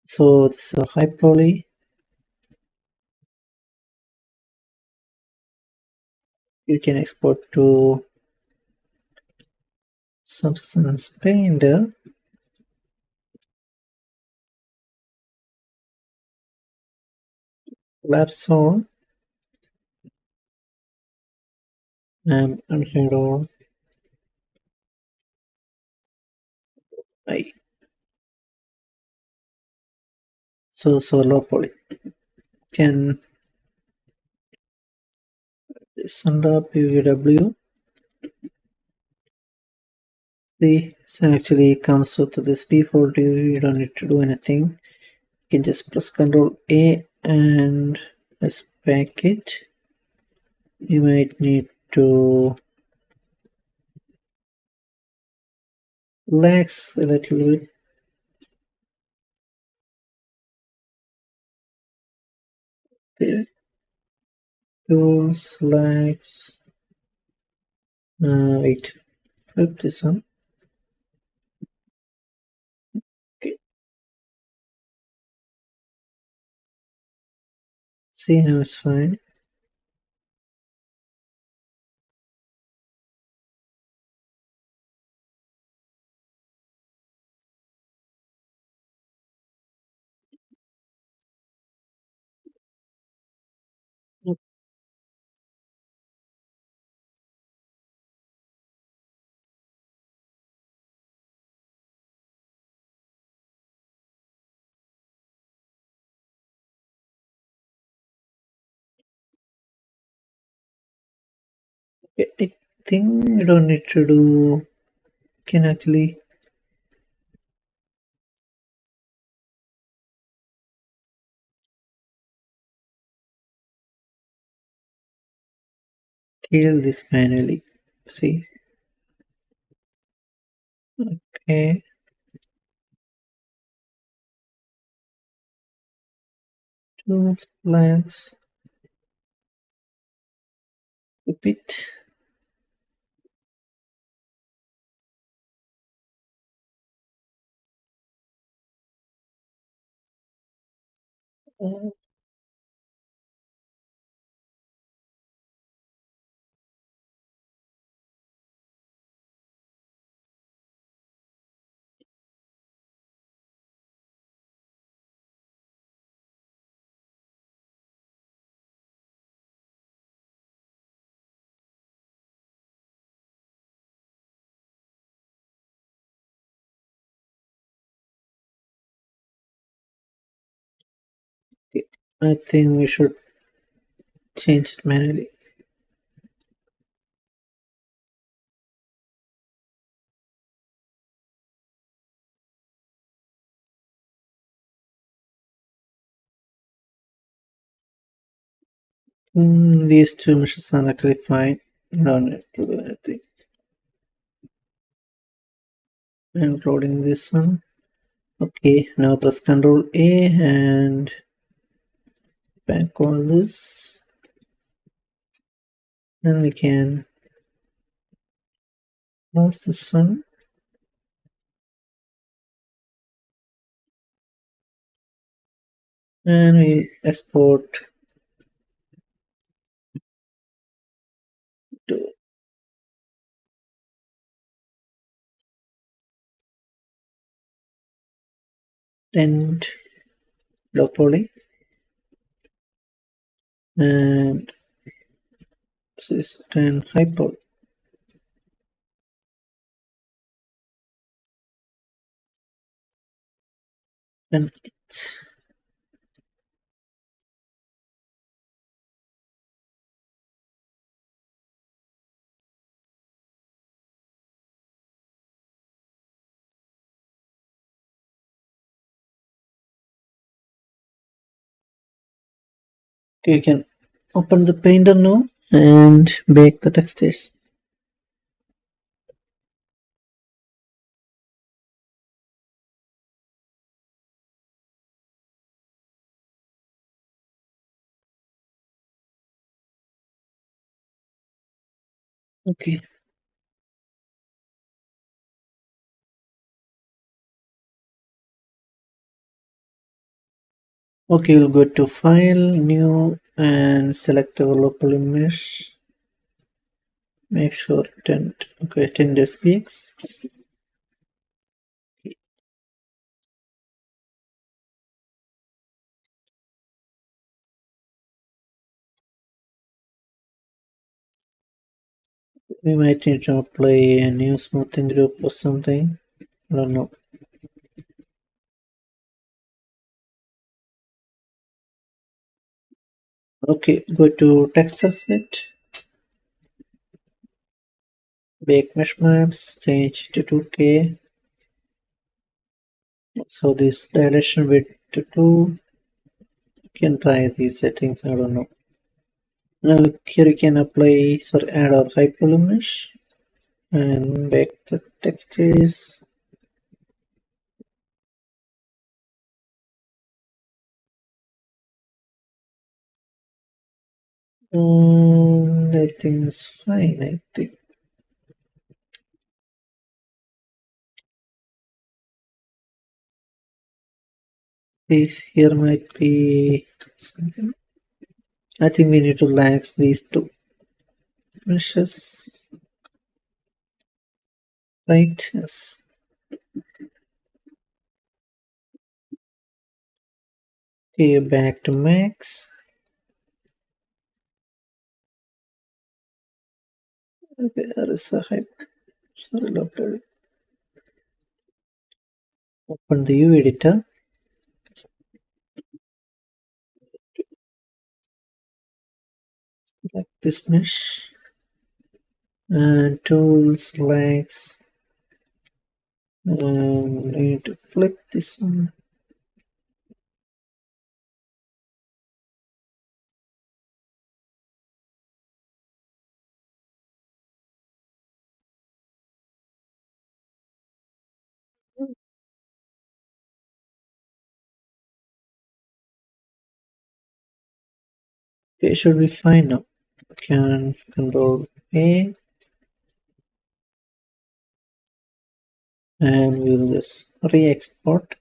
So this is a high poly. You can export to Substance Painter. Lab Zone and Unhero I. So low poly. Can this under PVW. See, so actually comes with this default. You don't need to do anything. You can just press Ctrl A and let's pack it. You might need to relax a little bit. There. Tools, relax. Wait, flip this one. Okay, see now it's fine. Okay, I think you don't need to do. Can actually kill this manually. See, okay, tools, flags, repeat. Okay, I think we should change it manually. These two meshes are actually fine. You don't need to do anything. Including this one. Okay, now press Ctrl A and back on this. Then we can close this one. And we'll export to tend low poly and system high poly. And it's okay, you can open the painter now and bake the textures. Okay. Okay, we'll go to File, New, and select Developer Mesh. Make sure 10, okay, 10 fpx. We might need to apply a new smoothing group or something. I don't know. Okay, go to texture set, bake mesh maps, change to 2K. So this dilation width to 2. You can try these settings, I don't know. Now here you can apply add or hyperpoly mesh and bake the textures. Everything's fine, I think. This here might be something. I think we need to lax these two meshes. Right, yes. Okay, back to max. Okay, there is a hype. Sorry, loaded. Open the U editor. Like this mesh. And tools, lax. And need to flip this one. Okay, it should be fine now. Can control A and we'll just re-export.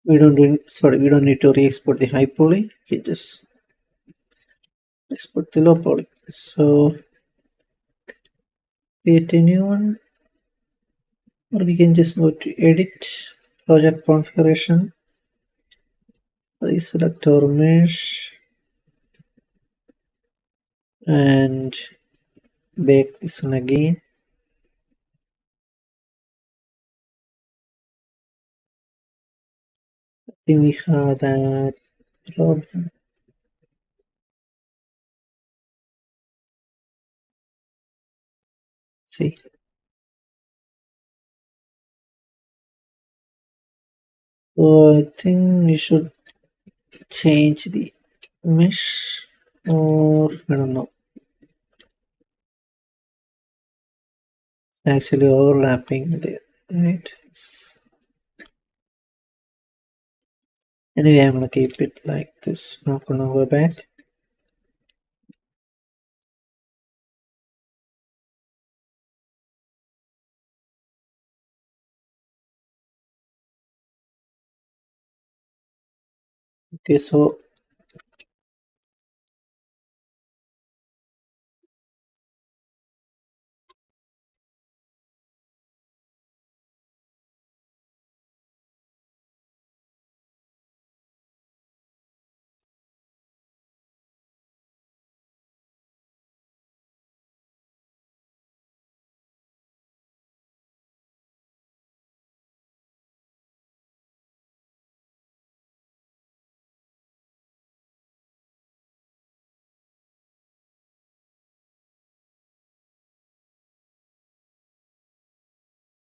We don't need to re-export the high poly. We just export the low poly. So create a new one, or we can just go to edit, project configuration, reselect our mesh and bake this one again. I think we have that problem. See. So I think we should change the mesh, or I don't know, actually overlapping there, right? Anyway, I'm gonna keep it like this, not gonna go back. Okay, so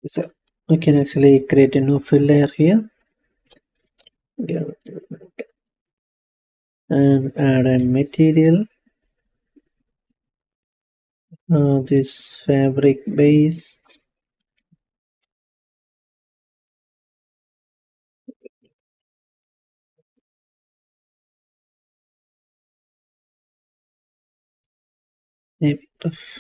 so we can actually create a new fill layer here. Yeah, and add a material, this fabric base, a bit of,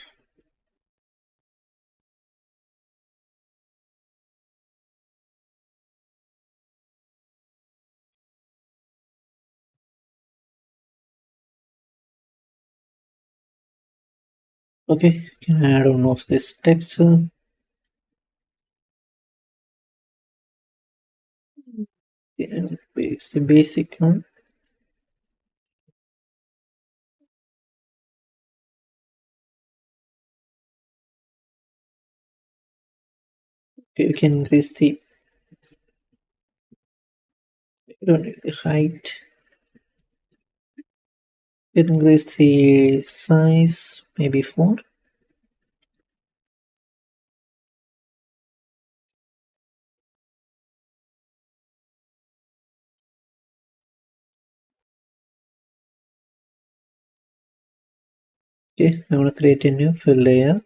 okay, can add one of this texture, and base the basic one. Okay, we can increase the, we don't need the height, we can increase the size, maybe 4. Okay, I want to create a new fill layer.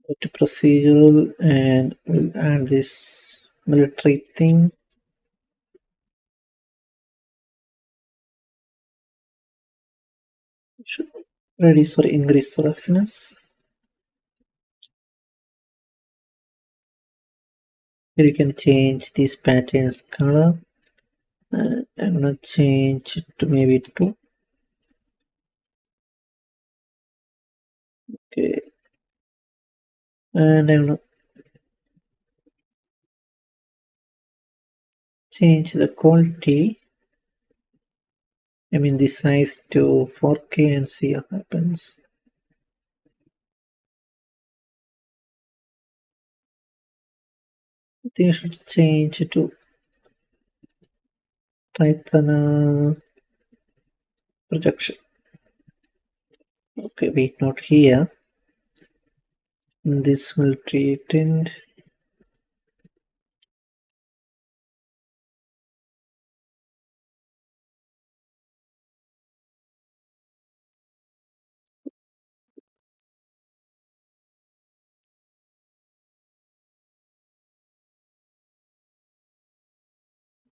Go to procedural and we'll add this military thing. Should reduce or increase the roughness. Here you can change this pattern's color. I'm gonna change it to maybe 2. Okay, and I'm gonna change the quality, I mean the size, to 4K and see what happens. I think I should change it to triplanar projection. Okay, wait, not here. This will treat.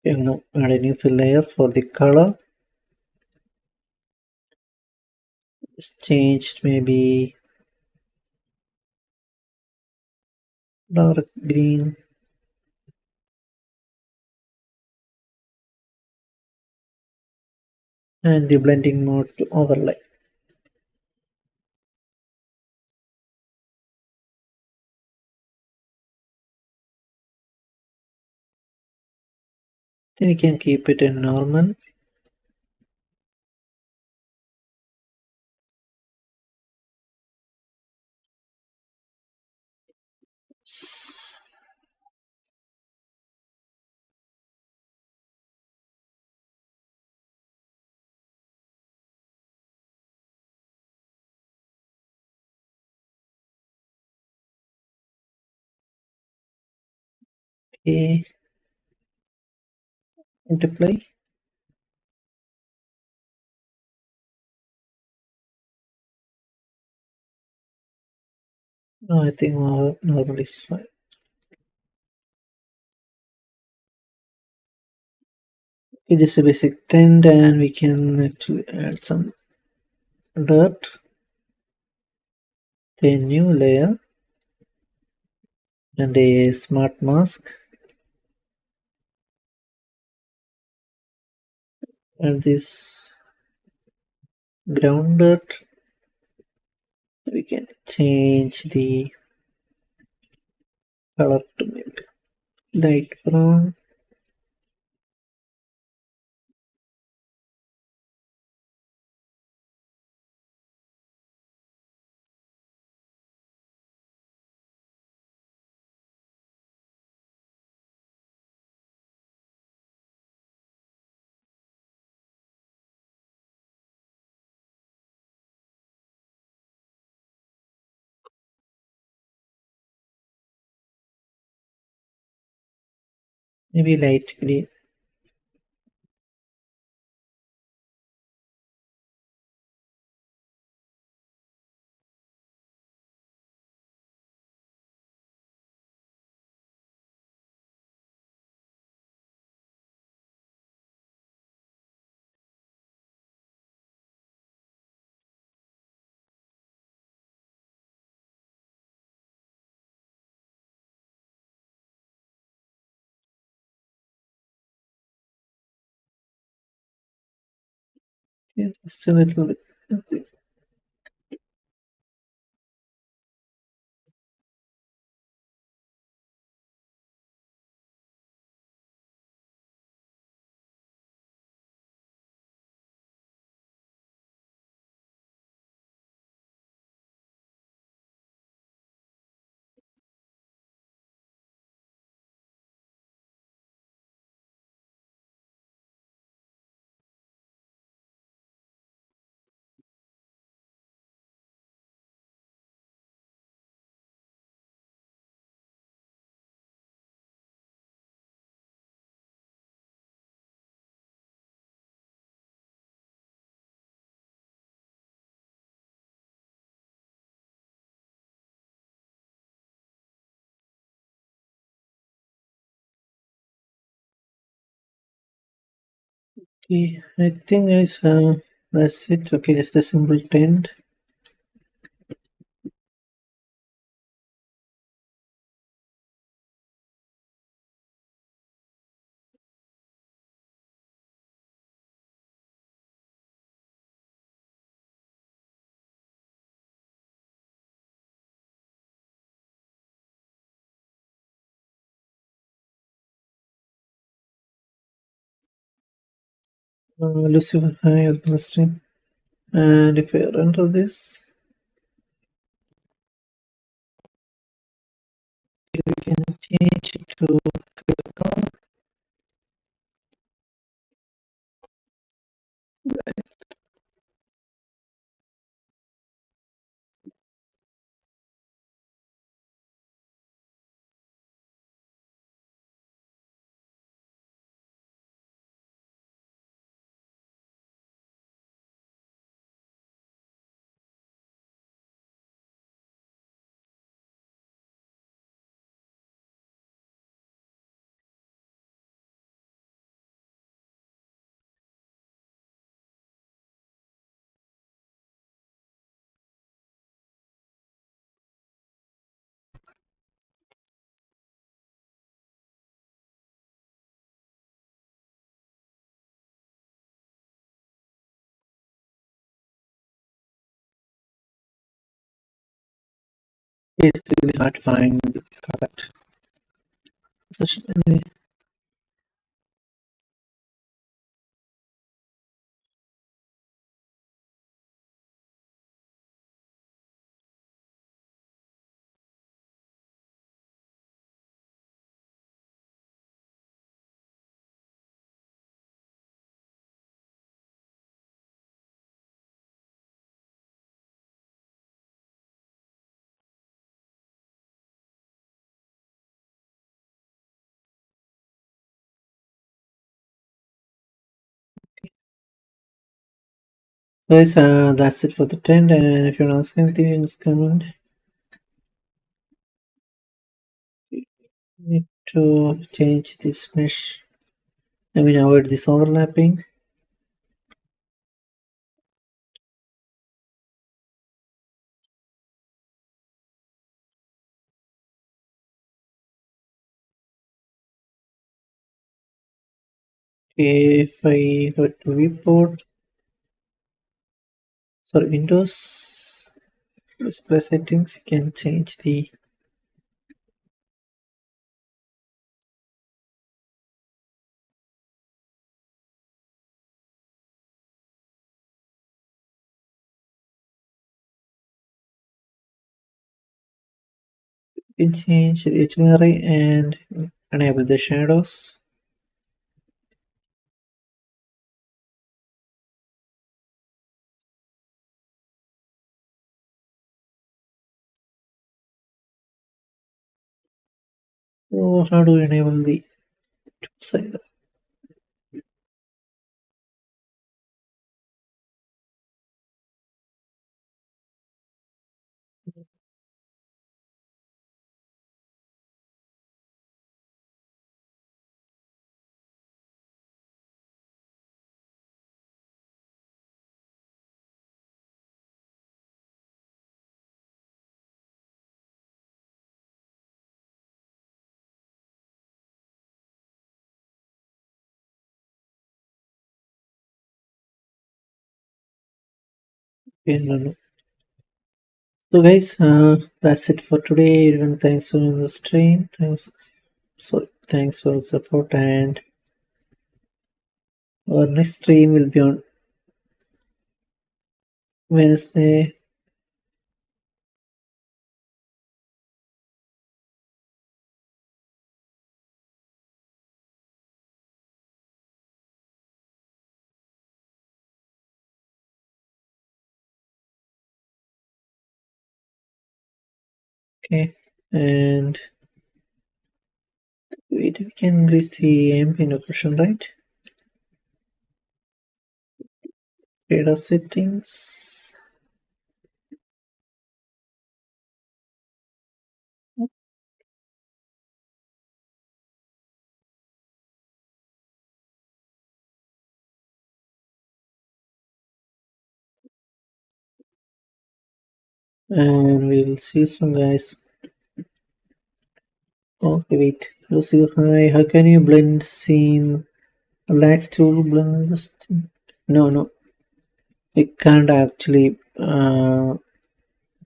Now add a new fill layer for the color. It's changed maybe dark green. And the blending mode to overlay. Then you can keep it in normal. Okay. Hit apply. No, I think normal is fine. Okay, just a basic tint, and we can actually add some dirt. The new layer and a smart mask. And this ground dirt, we can change the color to maybe light brown. Maybe light green. Yeah, just a little bit. Okay, I think guys, that's it. Okay, just a simple tint. Lucifer your stream. And if I render this, we can change it to background. It's really hard to find the correct position. Anyway, Guys, that's it for the tent. And if you want to ask anything, just comment. Need to change this mesh. I mean, avoid this overlapping. If I go to viewport, sorry, Windows display settings, you can change the HDRI and enable the shadows. So how do we enable the side? Okay, no, no. So guys, that's it for today. Everyone, thanks for the stream. Thanks for the support, and our next stream will be on Wednesday. Okay, and wait, we can increase the MP question, right? Data settings. And we'll see you soon, guys. Okay, wait. Lucy, hi. How can you blend seam? Relax tool blend. No, no. I can't actually.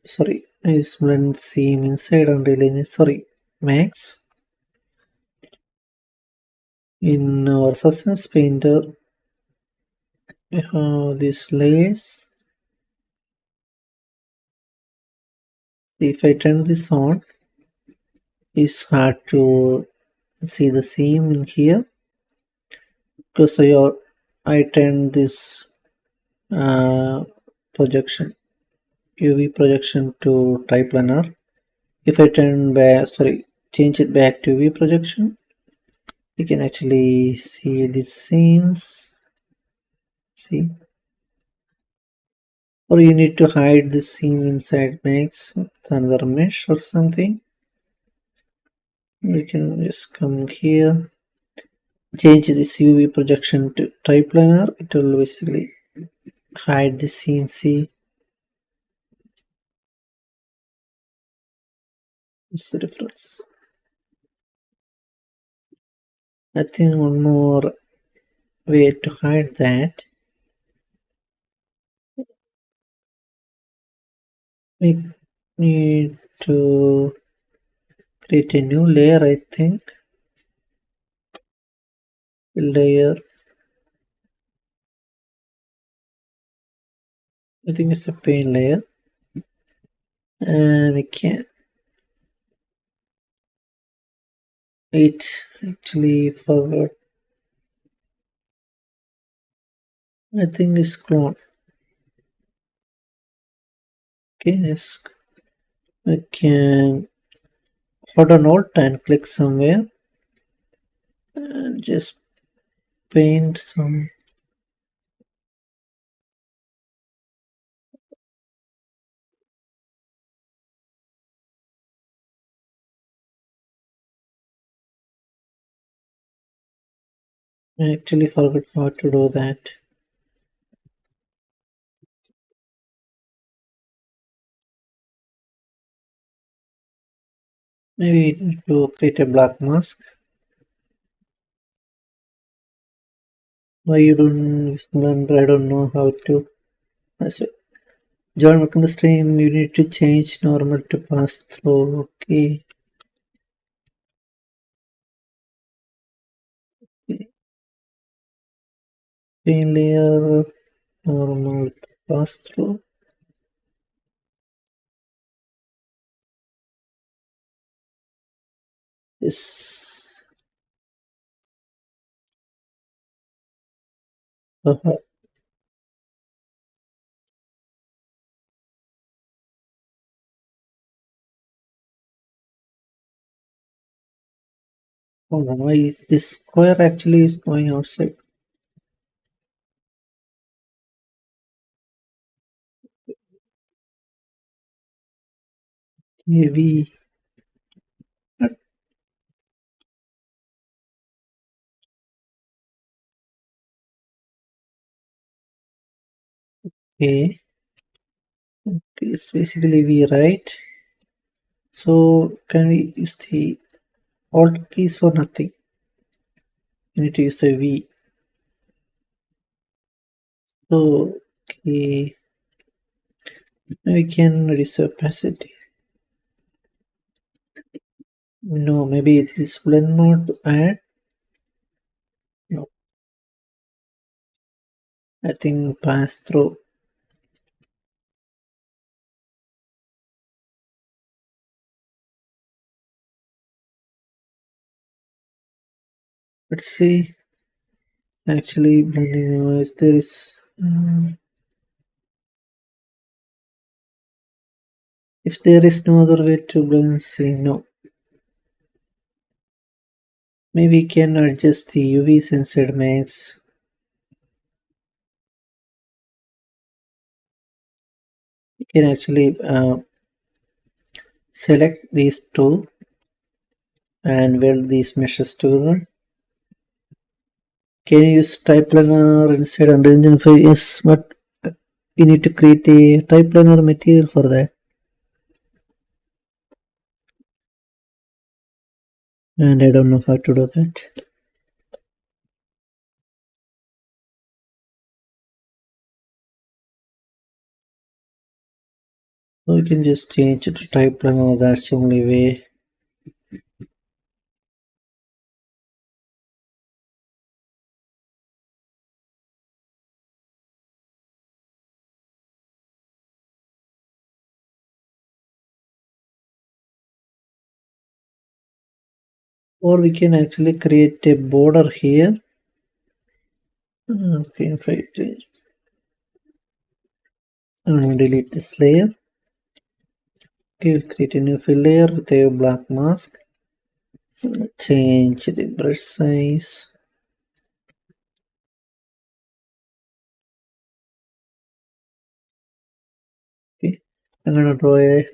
Sorry. Is blend seam inside Unreal Engine. Sorry, Max. In our Substance Painter, we have these layers. If I turn this on, it's hard to see the seam in here because I turn this uh, projection UV projection to triplanar. If I change it back to UV projection, you can actually see the seams. See, or you need to hide the seam inside Max. It's another mesh or something. You can just come here, change this UV projection to triplanar. It will basically hide the seam. See, it's the difference. I think one more way to hide that, we need to create a new layer. I think layer, I think it's a pane layer, and I can it actually forward. I think it's clone. Okay, yes, I can hold on alt and click somewhere and just paint some I actually forgot how to do that. Maybe to create a black mask. Why you don't use Blender? I don't know how to. I said, John, welcome the stream. You need to change normal to pass through. Okay. Clean layer, normal to pass through. Yes. Uh-huh. Oh, why is this square actually is going outside? Maybe. Okay. It's basically V, right? So can we use the alt keys for nothing? You need to use the V. So okay, now we can reduce the opacity. No, maybe it is blend mode to add. No, I think pass through. Let's see. Actually, blending noise. There is. If there is no other way to blend, say no. Maybe we can adjust the UV sensor max. We can actually select these two and weld these meshes together. Can you use type planner inside Unreal Engine 5? Yes, but we need to create a type planner material for that. And I don't know how to do that. So we can just change it to type planner. That's the only way. Or we can actually create a border here. Okay, if I delete this layer. Okay, we'll create a new fill layer with a black mask. Change the brush size. Okay, I'm gonna draw a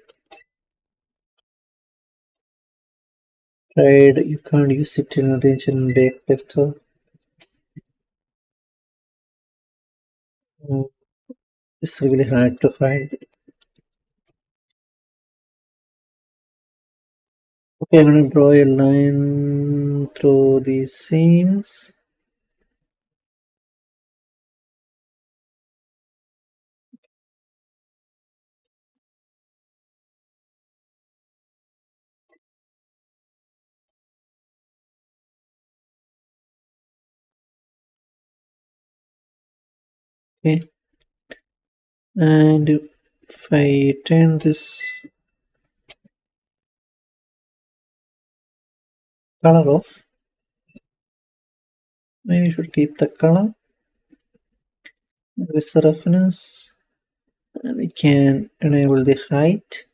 tried. You can't use it in attention bake texture. It's really hard to hide. Okay, I'm gonna draw a line through these seams. Okay, and if I turn this color off, maybe we should keep the color with the roughness, and we can enable the height.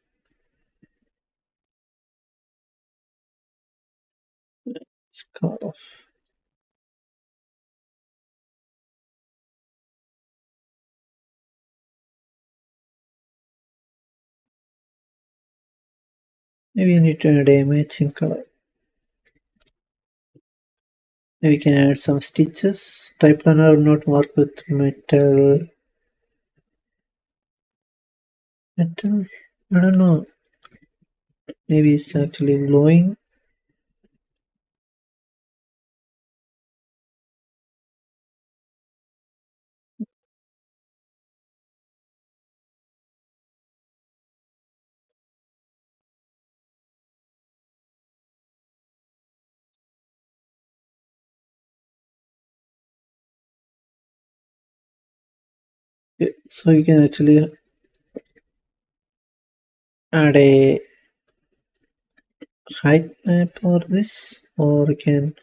It's color off. Maybe I need to add a matching color. We can add some stitches. Type planner will not work with metal. I don't know. Maybe it's actually glowing. So you can actually add a height map for this, or you can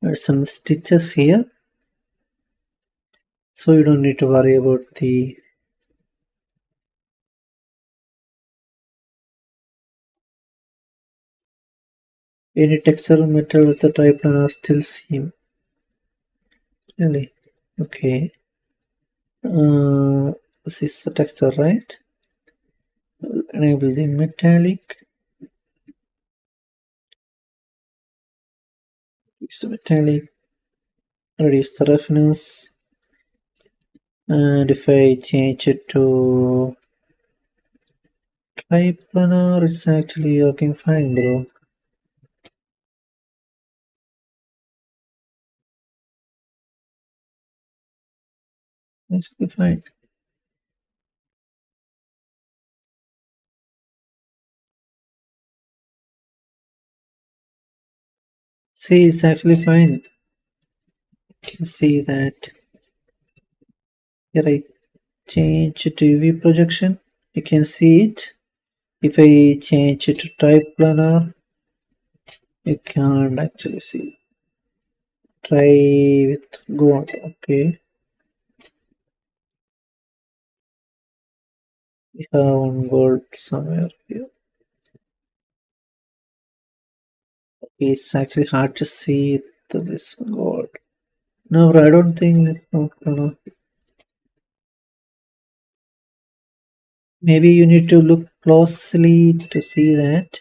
add some stitches here, so you don't need to worry about the any texture metal with the type planner still seam. Really? Okay. This is the texture, right? Enable the metallic. It's the metallic. Reduce the roughness. And if I change it to type planner, it's actually working fine, bro. Actually fine. See, it's actually fine. You can see that here I change it to UV projection. You can see it. If I change it to type planner, you can't actually see. Try with gold. Okay, we have one gold somewhere here. It's actually hard to see this gold. No, bro, I don't think it's not gonna. Maybe you need to look closely to see that.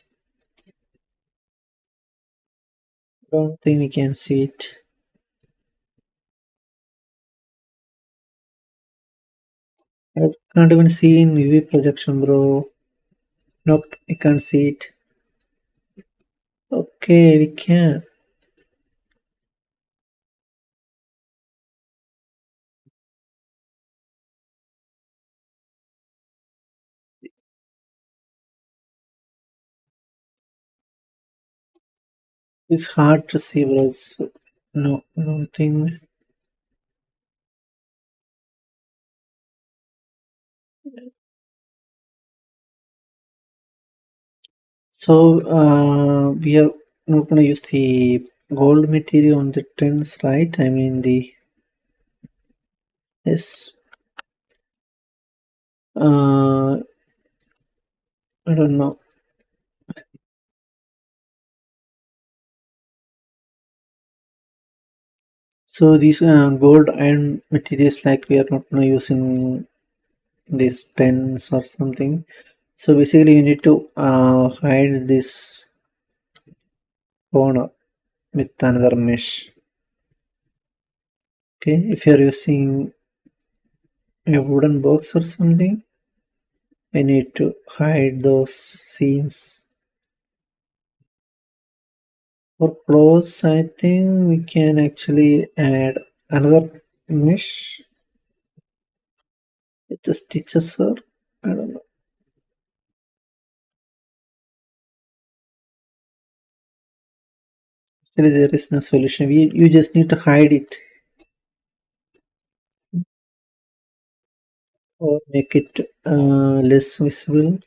Don't think we can see it. I can't even see in UV projection, bro. Nope, I can't see it. Okay, we can. It's hard to see, bro. So, no, I don't think. So, we are not gonna use the gold material on the tins, right? I mean the yes. I don't know. So these gold iron materials, like we are not gonna use in these tins or something. So basically, you need to hide this corner with another mesh. Okay, if you are using a wooden box or something, I need to hide those seams. For clothes, I think we can actually add another mesh with the stitches, or I don't know. Actually, there is no solution. You just need to hide it or make it less visible.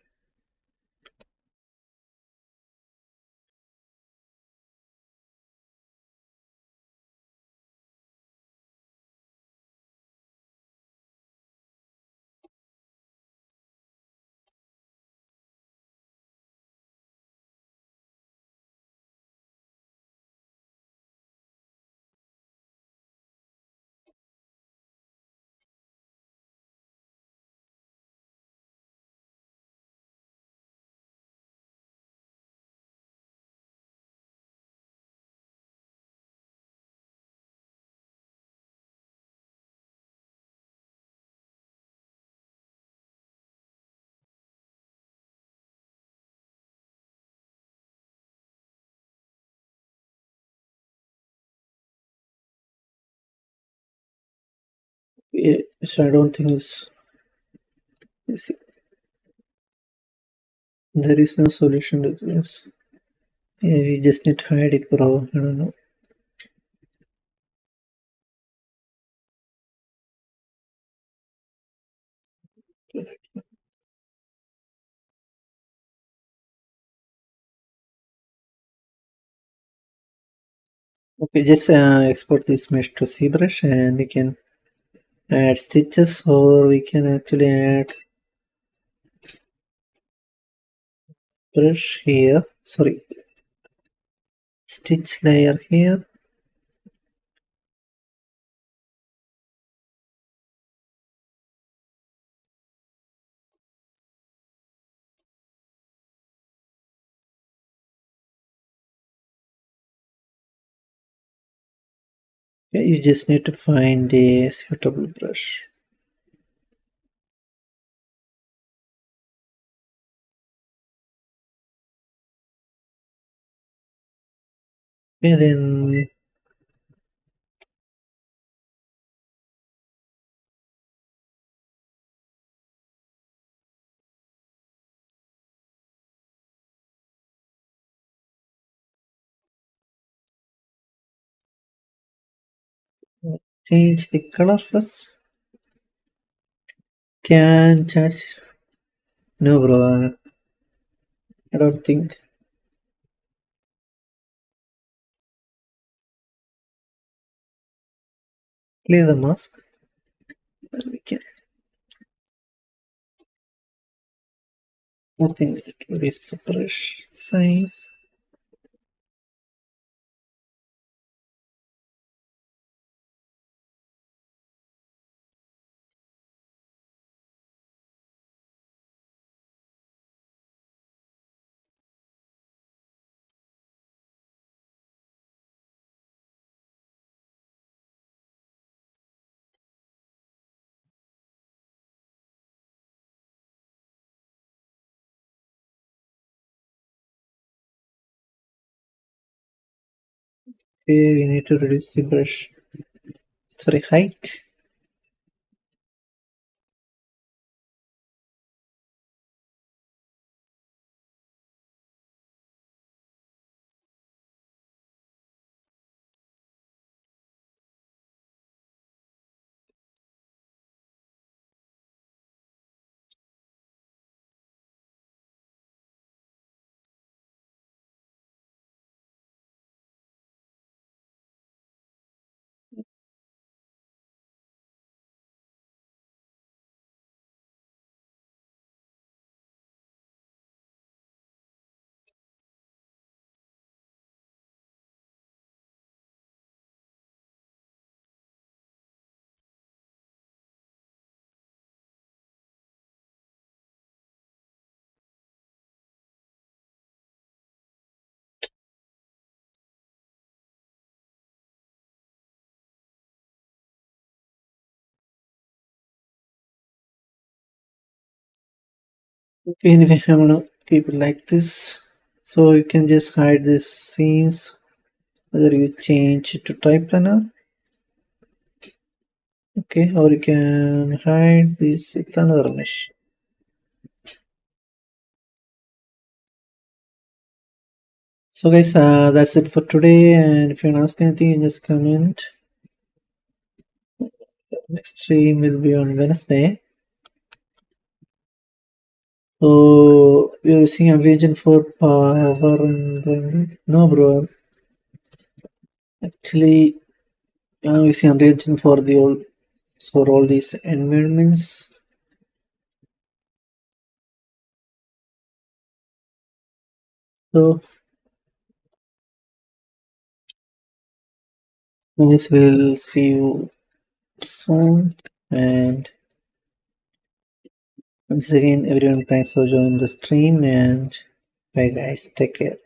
So I don't think it's there is no solution to this. Yeah, we just need to hide it, bro. I don't know. Okay, just export this mesh to ZBrush and we can add stitches, or we can actually add brush here. Sorry, stitch layer here. Okay, you just need to find a suitable brush. Okay, then change the color first. Can charge? No, bro. I don't think. Clear the mask. And we can. I think it will be brush size. Okay, we need to reduce the brush. Sorry, height. Okay, anyway, I'm gonna keep it like this. So you can just hide these scenes. Whether you change it to type planner. Okay, or you can hide this with another mesh. So guys, that's it for today, and if you want to ask anything, just comment. Next stream will be on Wednesday. So you're using a region for power and no, bro. Actually, I'm using a region for the old for all these environments. So guys, we'll see you soon, and once again, everyone, thanks for joining the stream, and bye guys, take care.